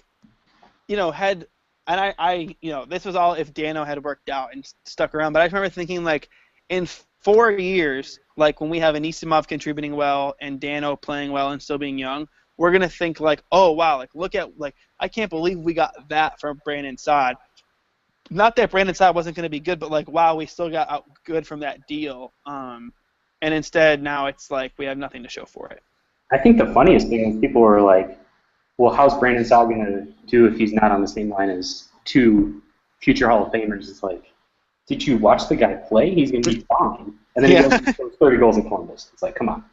was all if Dano had worked out and stuck around, but I just remember thinking in 4 years, when we have Anisimov contributing well and Dano playing well and still being young, we're gonna think oh wow, look at I can't believe we got that from Brandon Saad. Not that Brandon Saad wasn't gonna be good, but wow, we still got out good from that deal. And instead now it's we have nothing to show for it. I think the funniest thing is people were like, well, how's Brandon Saad going to do if he's not on the same line as 2 future Hall of Famers? It's did you watch the guy play? He's going to be fine. And then he goes and scores 30 goals in Columbus. It's come on.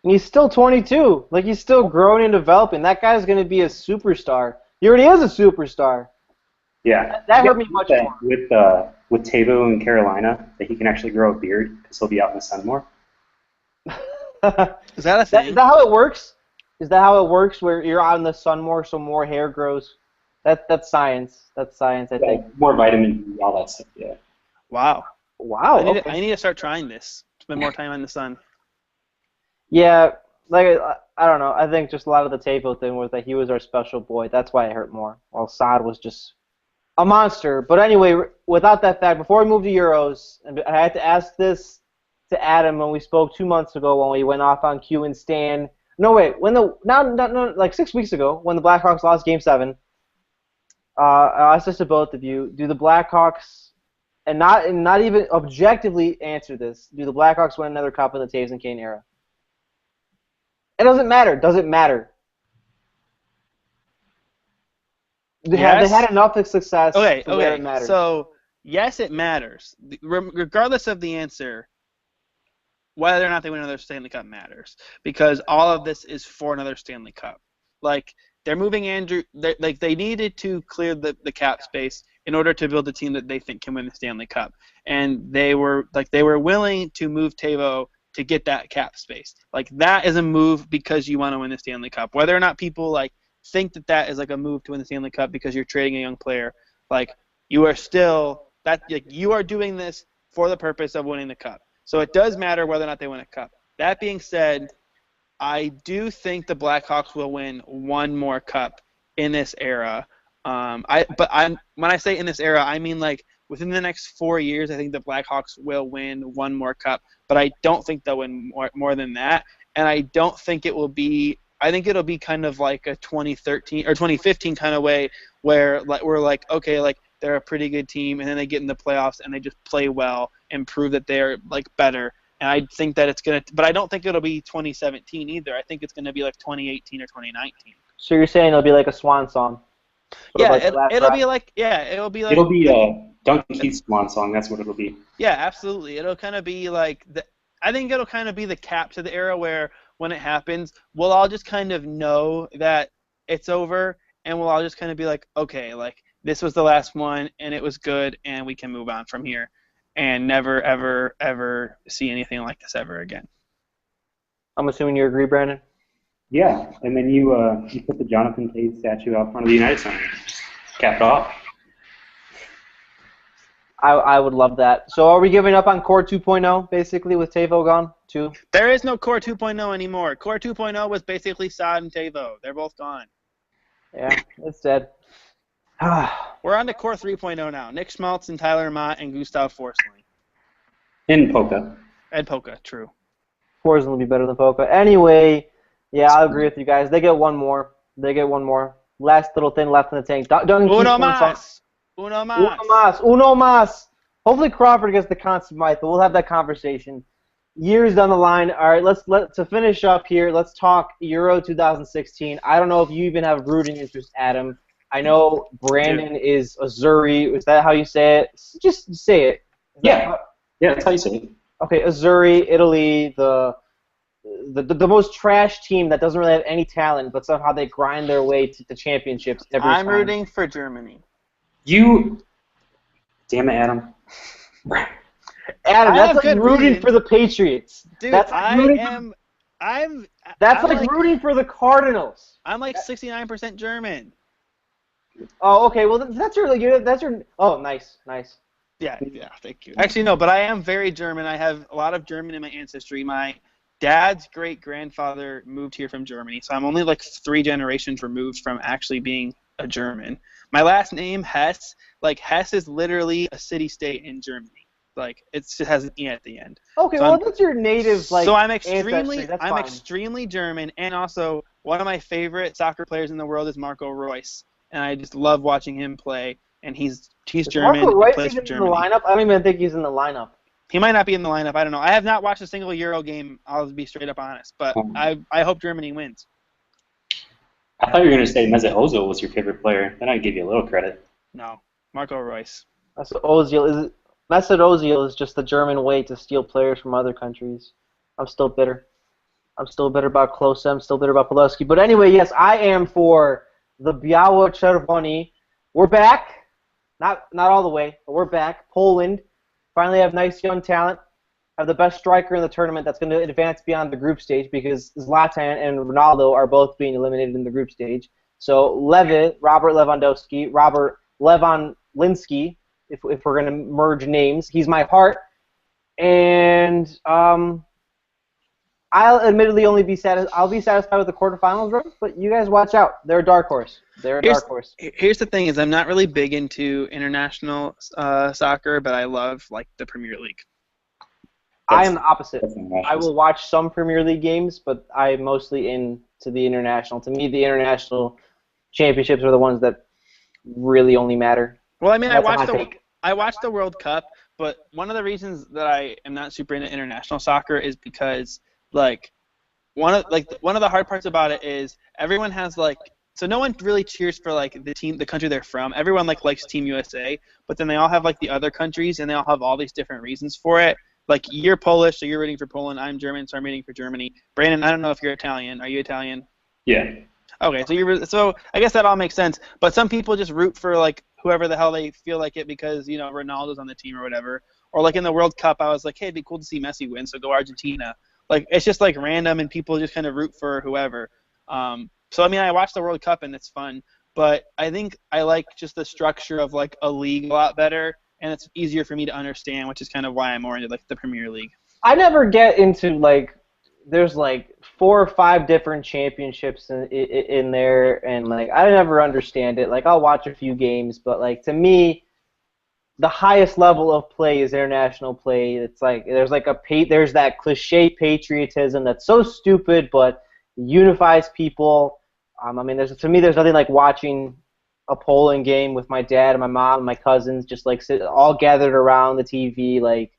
And he's still 22. He's still growing and developing. That guy's going to be a superstar. He already is a superstar. Yeah. That hurt me much more. With Teuvo in Carolina, that he can actually grow a beard because he'll be out in the sun more. Is that a thing? Is that how it works? Is that how it works, where you're out in the sun more, so more hair grows? That's science. That's science, I think. More vitamin D, all that stuff, yeah. Wow. Wow. I need to start trying this. Spend more time in the sun. Yeah, I don't know. I think just a lot of the Teuvo thing was that he was our special boy. That's why it hurt more. While Saad was just a monster. But anyway, without that fact, before we move to Euros, and I had to ask this to Adam when we spoke 2 months ago when we went off on Q and Stan. No, wait, like 6 weeks ago when the Blackhawks lost Game 7. I asked this to both of you: do the Blackhawks, and not even objectively answer this, do the Blackhawks win another cup in the Taves and Kane era? It doesn't matter. Does it matter? They had enough of success to where it matters. So, yes, it matters. Regardless of the answer, whether or not they win another Stanley Cup matters. Because all of this is for another Stanley Cup. Like, they're moving Andrew. They needed to clear the cap space in order to build a team that they think can win the Stanley Cup. And they were willing to move Tavo to get that cap space. Like, that is a move because you want to win the Stanley Cup. Whether or not people, think that is like a move to win the Stanley Cup because you're trading a young player. You are still you are doing this for the purpose of winning the cup. So it does matter whether or not they win a cup. That being said, I do think the Blackhawks will win one more cup in this era. When I say in this era, I mean within the next 4 years. I think the Blackhawks will win one more cup, but I don't think they'll win more than that. And I don't think it will be. I think it'll be kind of like a 2013 or 2015 kind of way where we're okay, they're a pretty good team, and then they get in the playoffs and they just play well and prove that they're better. And I think that but I don't think it'll be 2017 either. I think it's gonna be 2018 or 2019. So you're saying it'll be like a swan song? Yeah, it'll be Duncan Keith's swan song. That's what it'll be. Yeah, absolutely. It'll kind of be I think it'll kind of be the cap to the era where when it happens, we'll all just kind of know that it's over, and we'll all just kind of be okay, this was the last one, and it was good, and we can move on from here, and never, ever, ever see anything like this ever again. I'm assuming you agree, Brandon? Yeah, and then you put the Jonathan Tate statue out front of the United Center. Cap it off. I would love that. So are we giving up on Core 2.0, basically, with Tavo gone, too? There is no Core 2.0 anymore. Core 2.0 was basically Saad and Tavo. They're both gone. Yeah, it's dead. We're on to Core 3.0 now. Nick Schmaltz and Tyler Mott and Gustav Forsling. And Polka. And Polka, true. Forsling will be better than Polka. Anyway, yeah, I agree with you guys. They get one more. Last little thing left in the tank. Uno mas. Uno mas. Hopefully Crawford gets the Conn Smythe, but we'll have that conversation years down the line. All right, to finish up here, let's talk Euro 2016. I don't know if you even have rooting interest, Adam. I know Brandon is Azzurri. Is that how you say it? Just say it. Yeah, that's how you say it. Okay, Azzurri, Italy, the most trash team that doesn't really have any talent, but somehow they grind their way to the championships every time. I'm rooting for Germany. Damn it, Adam. Adam, that's like rooting for the Patriots. Dude, that's like rooting for the Cardinals. I'm 69% German. Oh, okay. Well, that's your. Oh, nice. Yeah, thank you. Actually, no, but I am very German. I have a lot of German in my ancestry. My dad's great-grandfather moved here from Germany, so I'm only 3 generations removed from actually being a German. My last name, Hess, Hess is literally a city-state in Germany. It just has an E at the end. Okay, so that's your native, So I'm extremely German, and also one of my favorite soccer players in the world is Marco Reus, and I just love watching him play, and he's German. Marco Reus plays for in the Germany. lineup? I don't even think he's in the lineup. He might not be in the lineup. I don't know. I have not watched a single Euro game. I'll be straight up honest, but I hope Germany wins. I thought you were going to say Mesut Ozil was your favorite player. Then I'd give you a little credit. No, Marco Reus. Mesut Ozil is just the German way to steal players from other countries. I'm still bitter. About Klose. I'm still bitter about Pulaski. But anyway, yes, I am for the Białe Czerwoni. We're back. Not all the way, but we're back. Poland finally have nice young talent. Have the best striker in the tournament that's going to advance beyond the group stage because Zlatan and Ronaldo are both being eliminated in the group stage. So Robert Lewandowski, Robert Lewandowski, if we're going to merge names, he's my heart. And I I'll admittedly only be I'll be satisfied with the quarterfinals run, but you guys watch out. They're a dark horse. They're a dark horse. Here's the thing: is I'm not really big into international soccer, but I love like the Premier League. I am the opposite. I will watch some Premier League games, but I'm mostly into the international. To me, the international championships are the ones that really only matter. Well, I mean, I watched the World Cup, but one of the reasons that I am not super into international soccer is because like one of the hard parts about it is everyone has like, so no one really cheers for like the country they're from. Everyone like likes Team USA, but then they all have like the other countries and they all have all these different reasons for it. Like you're Polish, so you're rooting for Poland. I'm German, so I'm rooting for Germany. Brandon, I don't know if you're Italian. Are you Italian? Yeah. Okay, so I guess that all makes sense. But some people just root for like whoever the hell they feel like it because Ronaldo's on the team or whatever. Or like in the World Cup, I was like, hey, it'd be cool to see Messi win, so go Argentina. Like it's just like random, and people just kind of root for whoever. So I mean, I watched the World Cup and it's fun, but I think I like just the structure of like a league a lot better, and it's easier for me to understand, which is kind of why I'm more into like the Premier League. I never get into like there's like 4 or 5 different championships in there, and like I never understand it. Like I'll watch a few games, but like to me, the highest level of play is international play. It's like there's that cliche patriotism that's so stupid, but unifies people. I mean, there's nothing like watching a Poland game with my dad and my mom and my cousins just like all gathered around the TV, like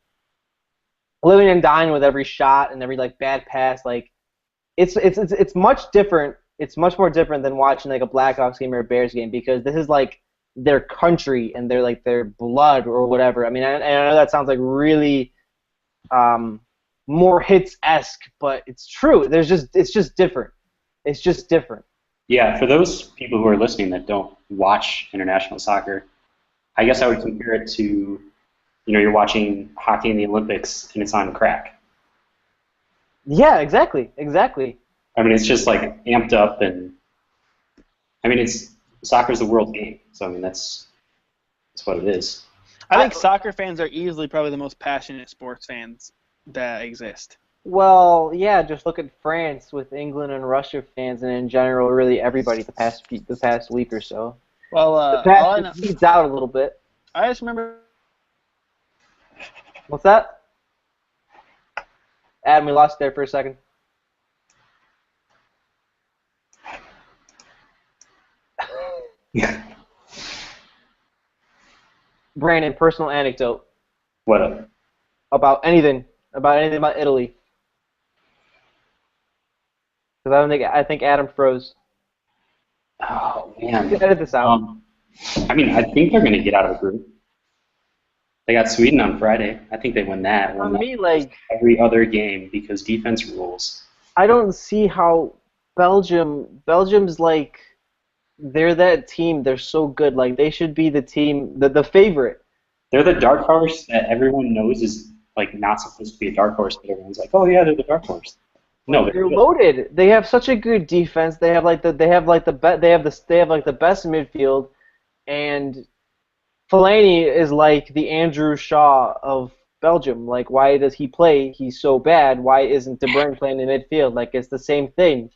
living and dying with every shot and every like bad pass. Like it's much different. It's much more different than watching like a Blackhawks game or a Bears game because this is like their country and their blood or whatever. I mean, I know that sounds like really more Hits-esque, but it's true. It's just different. It's just different. Yeah, for those people who are listening that don't watch international soccer, I guess I would compare it to, you're watching hockey in the Olympics and it's on crack. Yeah, exactly. I mean, it's just like amped up, and I mean, soccer's the world game, so I mean that's what it is. I think soccer fans are easily probably the most passionate sports fans that exist. Well, yeah, just look at France with England and Russia fans, and in general, really everybody the past week or so. Well, the past feeds out a little bit. I just remember. What's that? Adam, we lost there for a second. Yeah. Brandon, personal anecdote. What up? About anything about Italy. Because I think Adam froze. Oh man. You can edit this out. I mean, I think they're gonna get out of the group. They got Sweden on Friday. I think they win that. For me, like every other game because defense rules. I don't see how Belgium's like. They're that team. They're so good. Like they should be the team, the favorite. They're the dark horse that everyone knows is like not supposed to be a dark horse, but everyone's like, oh yeah, they're the dark horse. No, they're loaded. They have such a good defense. They have the best midfield, and Fellaini is like the Andrew Shaw of Belgium. Like why does he play? He's so bad. Why isn't De Bruyne playing in midfield? Like it's the same thing,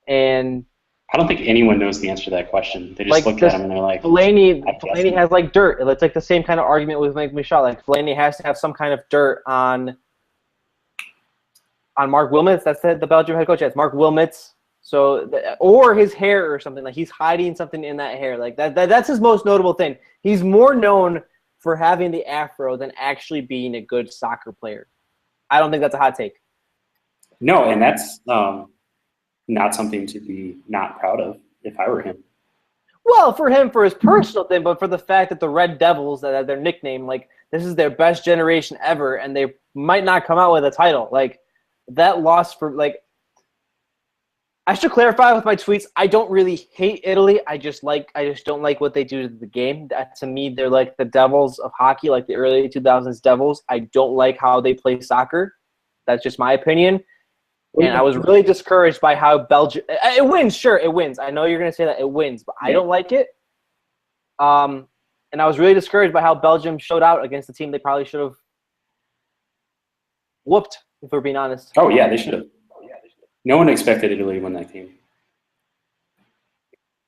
and. I don't think anyone knows the answer to that question. They just look at him and they're like, Fellaini has like dirt. It's like the same kind of argument with Mike Michaud. Like Fellaini has to have some kind of dirt on Mark Wilmots. That's the Belgian head coach. That's Mark Wilmots. So or his hair or something. Like he's hiding something in that hair. Like that's his most notable thing. He's more known for having the afro than actually being a good soccer player. I don't think that's a hot take. No, and that's not something to be not proud of if I were him. Well, for him, for his personal thing, but for the fact that the Red Devils, that their nickname, like this is their best generation ever, and they might not come out with a title. Like that loss for like. I should clarify with my tweets. I don't really hate Italy. I just don't like what they do to the game. That, to me, they're like the Devils of hockey, like the early 2000s Devils. I don't like how they play soccer. That's just my opinion. And I was really discouraged by how Belgium – it wins, sure, it wins. I know you're going to say that it wins, but I don't like it. And I was really discouraged by how Belgium showed out against the team they probably should have whooped, if we're being honest. Oh, yeah, they should have. No one expected Italy to win that game.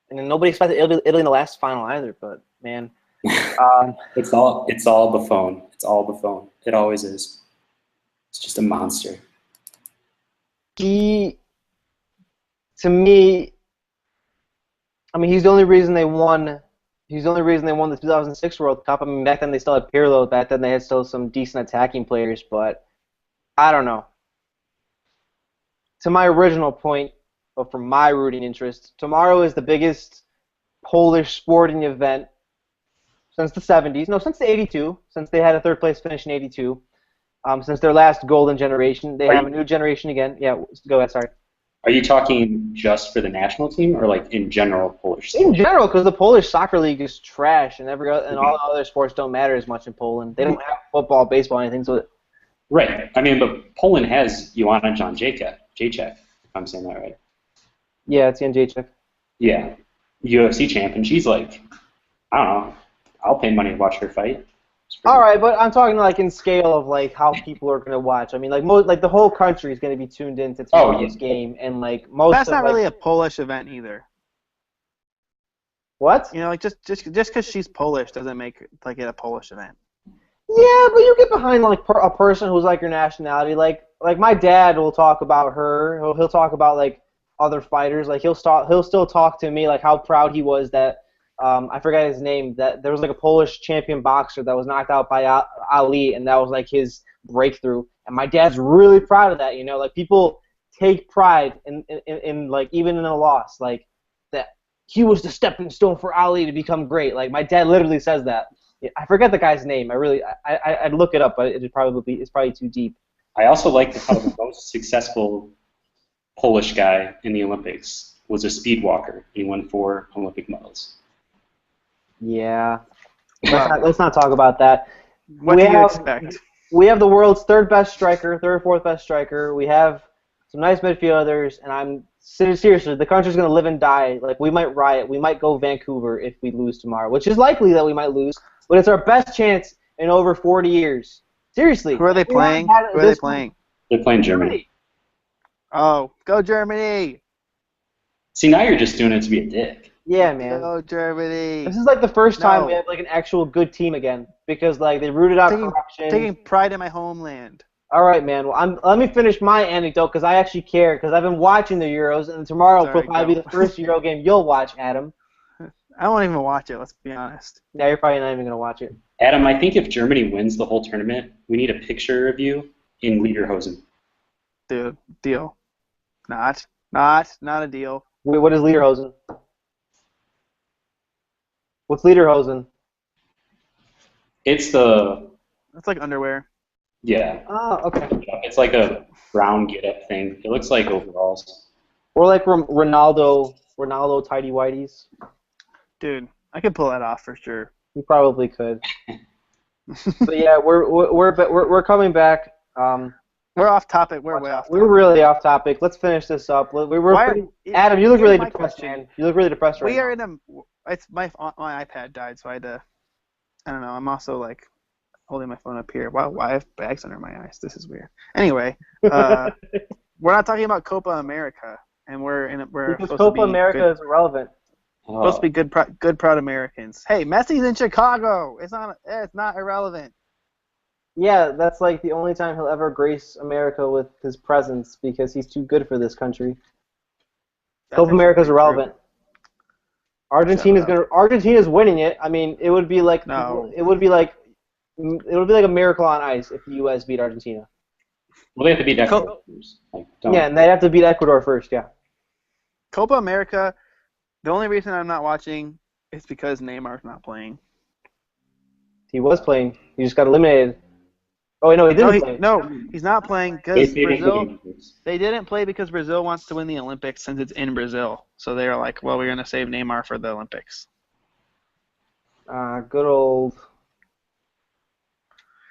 And then nobody expected Italy in the last final either. But man, It's all Buffon. It's all Buffon. It always is. It's just a monster. he, to me, I mean, he's the only reason they won. He's the only reason they won the 2006 World Cup. I mean, back then they still had Pirlo. Back then they had still some decent attacking players, but I don't know. To my original point, but from my rooting interest, tomorrow is the biggest Polish sporting event since the 70s. No, since the 82, since they had a third place finish in 82. Since their last golden generation. They have a new generation again. Yeah, go ahead, sorry. Are you talking just for the national team or like in general Polish sports? In general, because the Polish soccer league is trash, and all other sports don't matter as much in Poland. They don't have football, baseball, anything. So Right. I mean, but Poland has Joanna Jędrzejczyk, if I'm saying that right. yeah, it's Jędrzejczyk. Yeah. UFC champ, and she's like, I don't know, I'll pay money to watch her fight. All right, but I'm talking like in scale of like how people are gonna watch. I mean, like the whole country is gonna be tuned into tomorrow's game, and like most. That's not like, really a Polish event either. What? You know, like just because she's Polish doesn't make like it a Polish event. Yeah, but you get behind like a person who's like your nationality. Like my dad will talk about her. He'll talk about like other fighters. Like he'll still talk to me like how proud he was that I forgot his name. That there was like a Polish champion boxer that was knocked out by Ali, and that was like his breakthrough. And my dad's really proud of that. You know, like people take pride in like even in a loss, like that he was the stepping stone for Ali to become great. Like my dad literally says that. I forget the guy's name. I'd look it up, but it's probably too deep. I also like how the most successful Polish guy in the Olympics was a speed walker. He won 4 Olympic medals. Yeah. Let's not talk about that. What do you expect? We have the world's third or fourth best striker. We have some nice midfielders, and I'm seriously, the country's going to live and die. Like, we might riot. We might go Vancouver if we lose tomorrow, which is likely that we might lose, but it's our best chance in over 40 years. Seriously. Who are they playing? Who are they playing? They're playing Germany. Oh, go Germany! See, now you're just doing it to be a dick. Yeah, man. Go Germany! This is like the first time we have like an actual good team again because like they rooted out corruption. Taking pride in my homeland. All right, man. Well, let me finish my anecdote because I actually care because I've been watching the Euros and tomorrow will probably be the first Euro game you'll watch, Adam. I won't even watch it. Let's be honest. Yeah, you're probably not even gonna watch it. Adam, I think if Germany wins the whole tournament, we need a picture of you in Lederhosen. Dude, deal. Not a deal. Wait, what is Lederhosen? What's Lederhosen? It's like underwear. Yeah. Oh, okay. It's like a brown get-up thing. It looks like overalls. Or like Ronaldo tidy whities. Dude, I could pull that off for sure. You probably could. But yeah, we're coming back. We're off topic. We're way off topic. We're really off topic. Let's finish this up. Adam, you look really depressed, man. You look really depressed right now. We are in a. It's my iPad died, so I had to. I don't know. I'm also like holding my phone up here. Wow, I have bags under my eyes. This is weird. Anyway, we're not talking about Copa America, and we're because Copa America is irrelevant. Supposed to be good, proud Americans. Hey, Messi's in Chicago. It's not irrelevant. Yeah, that's like the only time he'll ever grace America with his presence because he's too good for this country. Copa America's irrelevant. Argentina's winning it. I mean, it would be like a miracle on ice if the U.S. beat Argentina. Well, they have to beat Ecuador first. Yeah, and they have to beat Ecuador first. Yeah. Copa America. The only reason I'm not watching is because Neymar's not playing. He was playing. He just got eliminated. Oh, wait, no, he didn't play. No, he's not playing because Brazil. They didn't play because Brazil wants to win the Olympics since it's in Brazil. So they're like, well, we're going to save Neymar for the Olympics. Good old.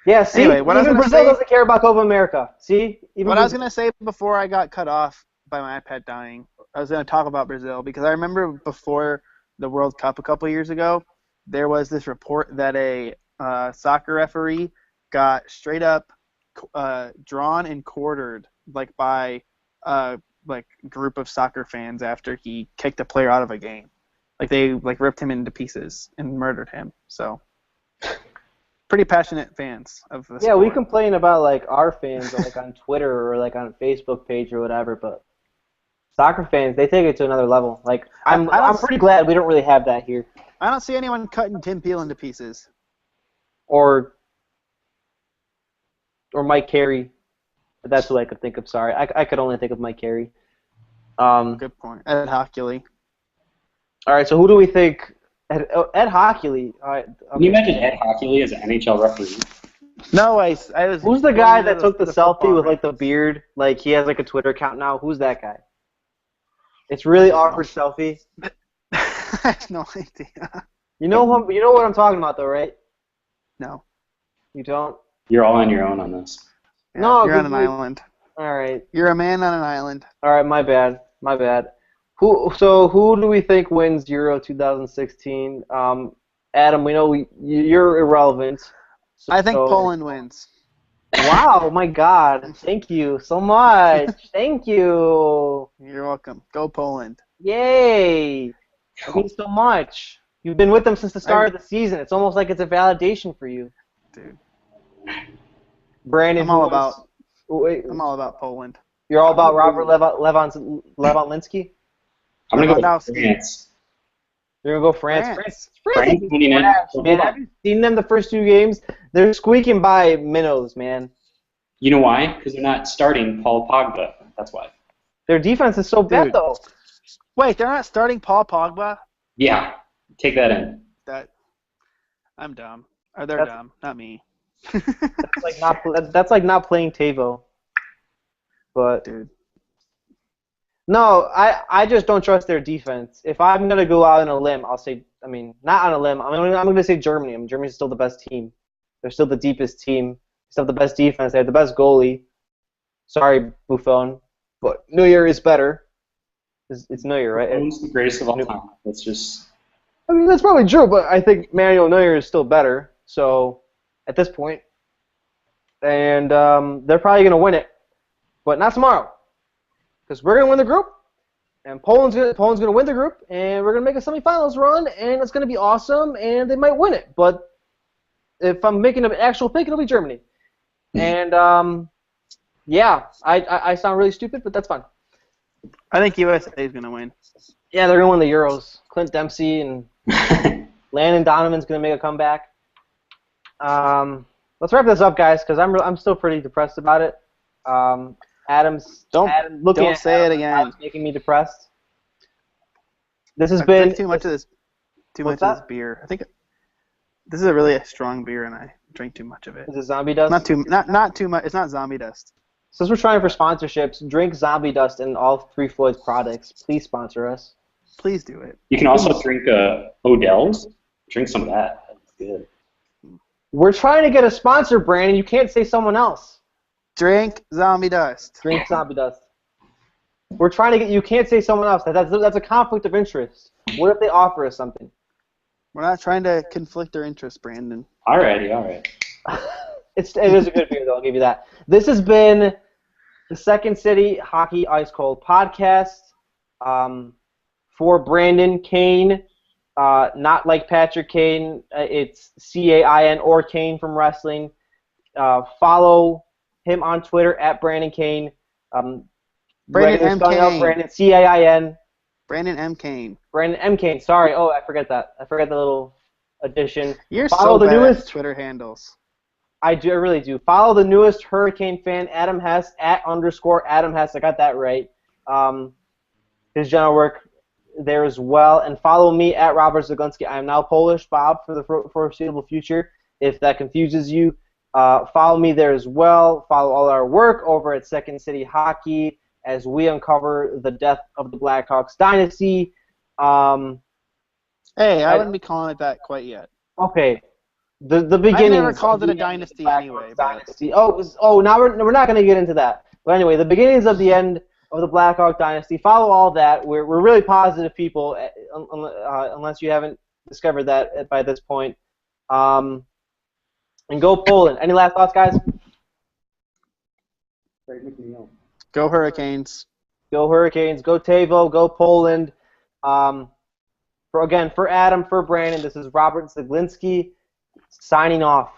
Yeah, see, anyway, even Brazil doesn't care about Copa America. See? What I was going to say before I got cut off by my iPad dying, I was going to talk about Brazil because I remember before the World Cup a couple years ago, there was this report that a soccer referee got straight up drawn and quartered like by like group of soccer fans after he kicked a player out of a game. Like they ripped him into pieces and murdered him. So pretty passionate fans of the Yeah, sport. we complain about like our fans like on Twitter or like on a Facebook page or whatever, but soccer fans, they take it to another level. Like I'm pretty glad we don't really have that here. I don't see anyone cutting Tim Peel into pieces. Or Mike Carey. That's who I could think of. Sorry, I could only think of Mike Carey. Good point. Ed Hockley. All right, so who do we think? Ed Hockley. All right, okay. Can you imagine Ed Hockley as an NHL referee? No, I was. Who's the guy that took the selfie with like the beard? Like he has like a Twitter account now. Who's that guy? It's really awkward selfie. I have no idea. You know what I'm talking about though, right? No. You don't? You're all on your own on this. Yeah, No, you're on an island. All right. You're a man on an island. All right, my bad. Who do we think wins Euro 2016? Adam, we know you're irrelevant. I think Poland wins. Wow, my God. Thank you so much. Thank you. You're welcome. Go Poland. Yay. That means so much. You've been with them since the start of the season. It's almost like it's a validation for you. Dude. Brandon, I'm all about Poland. You're all about Robert Lewandowski? I'm going to go Lewandowski. France. You're going to go France? France winning it. Man, have you seen them the first two games? They're squeaking by minnows, man. You know why? Because they're not starting Paul Pogba. That's why. Their defense is so bad, though. Wait, they're not starting Paul Pogba? Yeah. Take that in. I'm dumb. Or they're dumb, not me. That's like not playing TAVO. But dude. No, I just don't trust their defense. If I'm gonna go out on a limb, I'll say, I mean, not on a limb. I'm gonna say Germany. Germany's still the best team. They're still the deepest team. They still have the best defense. They have the best goalie. Sorry, Buffon, but Neuer is better. It's Neuer, right? Who's the greatest of all time? That's just. I mean, that's probably true, but I think Manuel Neuer is still better. So, at this point, and they're probably gonna win it, but not tomorrow. Because we're going to win the group, and Poland's going to win the group, and we're going to make a semifinals run, and it's going to be awesome, and they might win it. But if I'm making an actual pick, it'll be Germany. And, yeah, I sound really stupid, but that's fine. I think USA is going to win. Yeah, they're going to win the Euros. Clint Dempsey and Landon Donovan's going to make a comeback. Let's wrap this up, guys, because I'm still pretty depressed about it. Don't say it again. It's making me depressed. This has been too much of this beer. I think this is a really strong beer, and I drank too much of it. Is it Zombie Dust? Not too much. It's not Zombie Dust. Since we're trying for sponsorships, drink Zombie Dust and all Three Floyd's products. Please sponsor us. Please do it. You can also drink Odell's. Drink some of that. That's good. We're trying to get a sponsor, Brandon. You can't say someone else. Drink Zombie Dust. Drink Zombie Dust. We're trying to get. You can't say someone else. That's a conflict of interest. What if they offer us something? We're not trying to conflict their interests, Brandon. Alright. It is a good beer, though. I'll give you that. This has been the Second City Hockey Ice Cold podcast. For Brandon Kane, not like Patrick Kane. It's Cain or Kane from wrestling. Follow him on Twitter at Brandon Kane. Brandon M. Kane. Brandon Cain. Brandon M. Kane. Brandon M. Kane. Sorry. Oh, I forget that. I forgot the little addition. You're Follow so the bad newest at Twitter handles. I really do. Follow the newest Hurricane fan, Adam Hess, @_Adam Hess. I got that right. His general work there as well. And follow me at Robert Zagunski. I am now Polish, Bob, for the foreseeable future, if that confuses you. Follow me there as well. Follow all our work over at Second City Hockey as we uncover the death of the Blackhawks dynasty. Hey, I wouldn't be calling it that quite yet. Okay. The beginning. I never called it a dynasty anyway. Dynasty. Now we're not going to get into that. But anyway, the beginnings of the end of the Blackhawk dynasty. Follow all that. We're really positive people, unless you haven't discovered that by this point. And go Poland. Any last thoughts, guys? Go Hurricanes. Go Hurricanes. Go Tavo. Go Poland. For Adam, for Brandon, this is Robert Zaglinski signing off.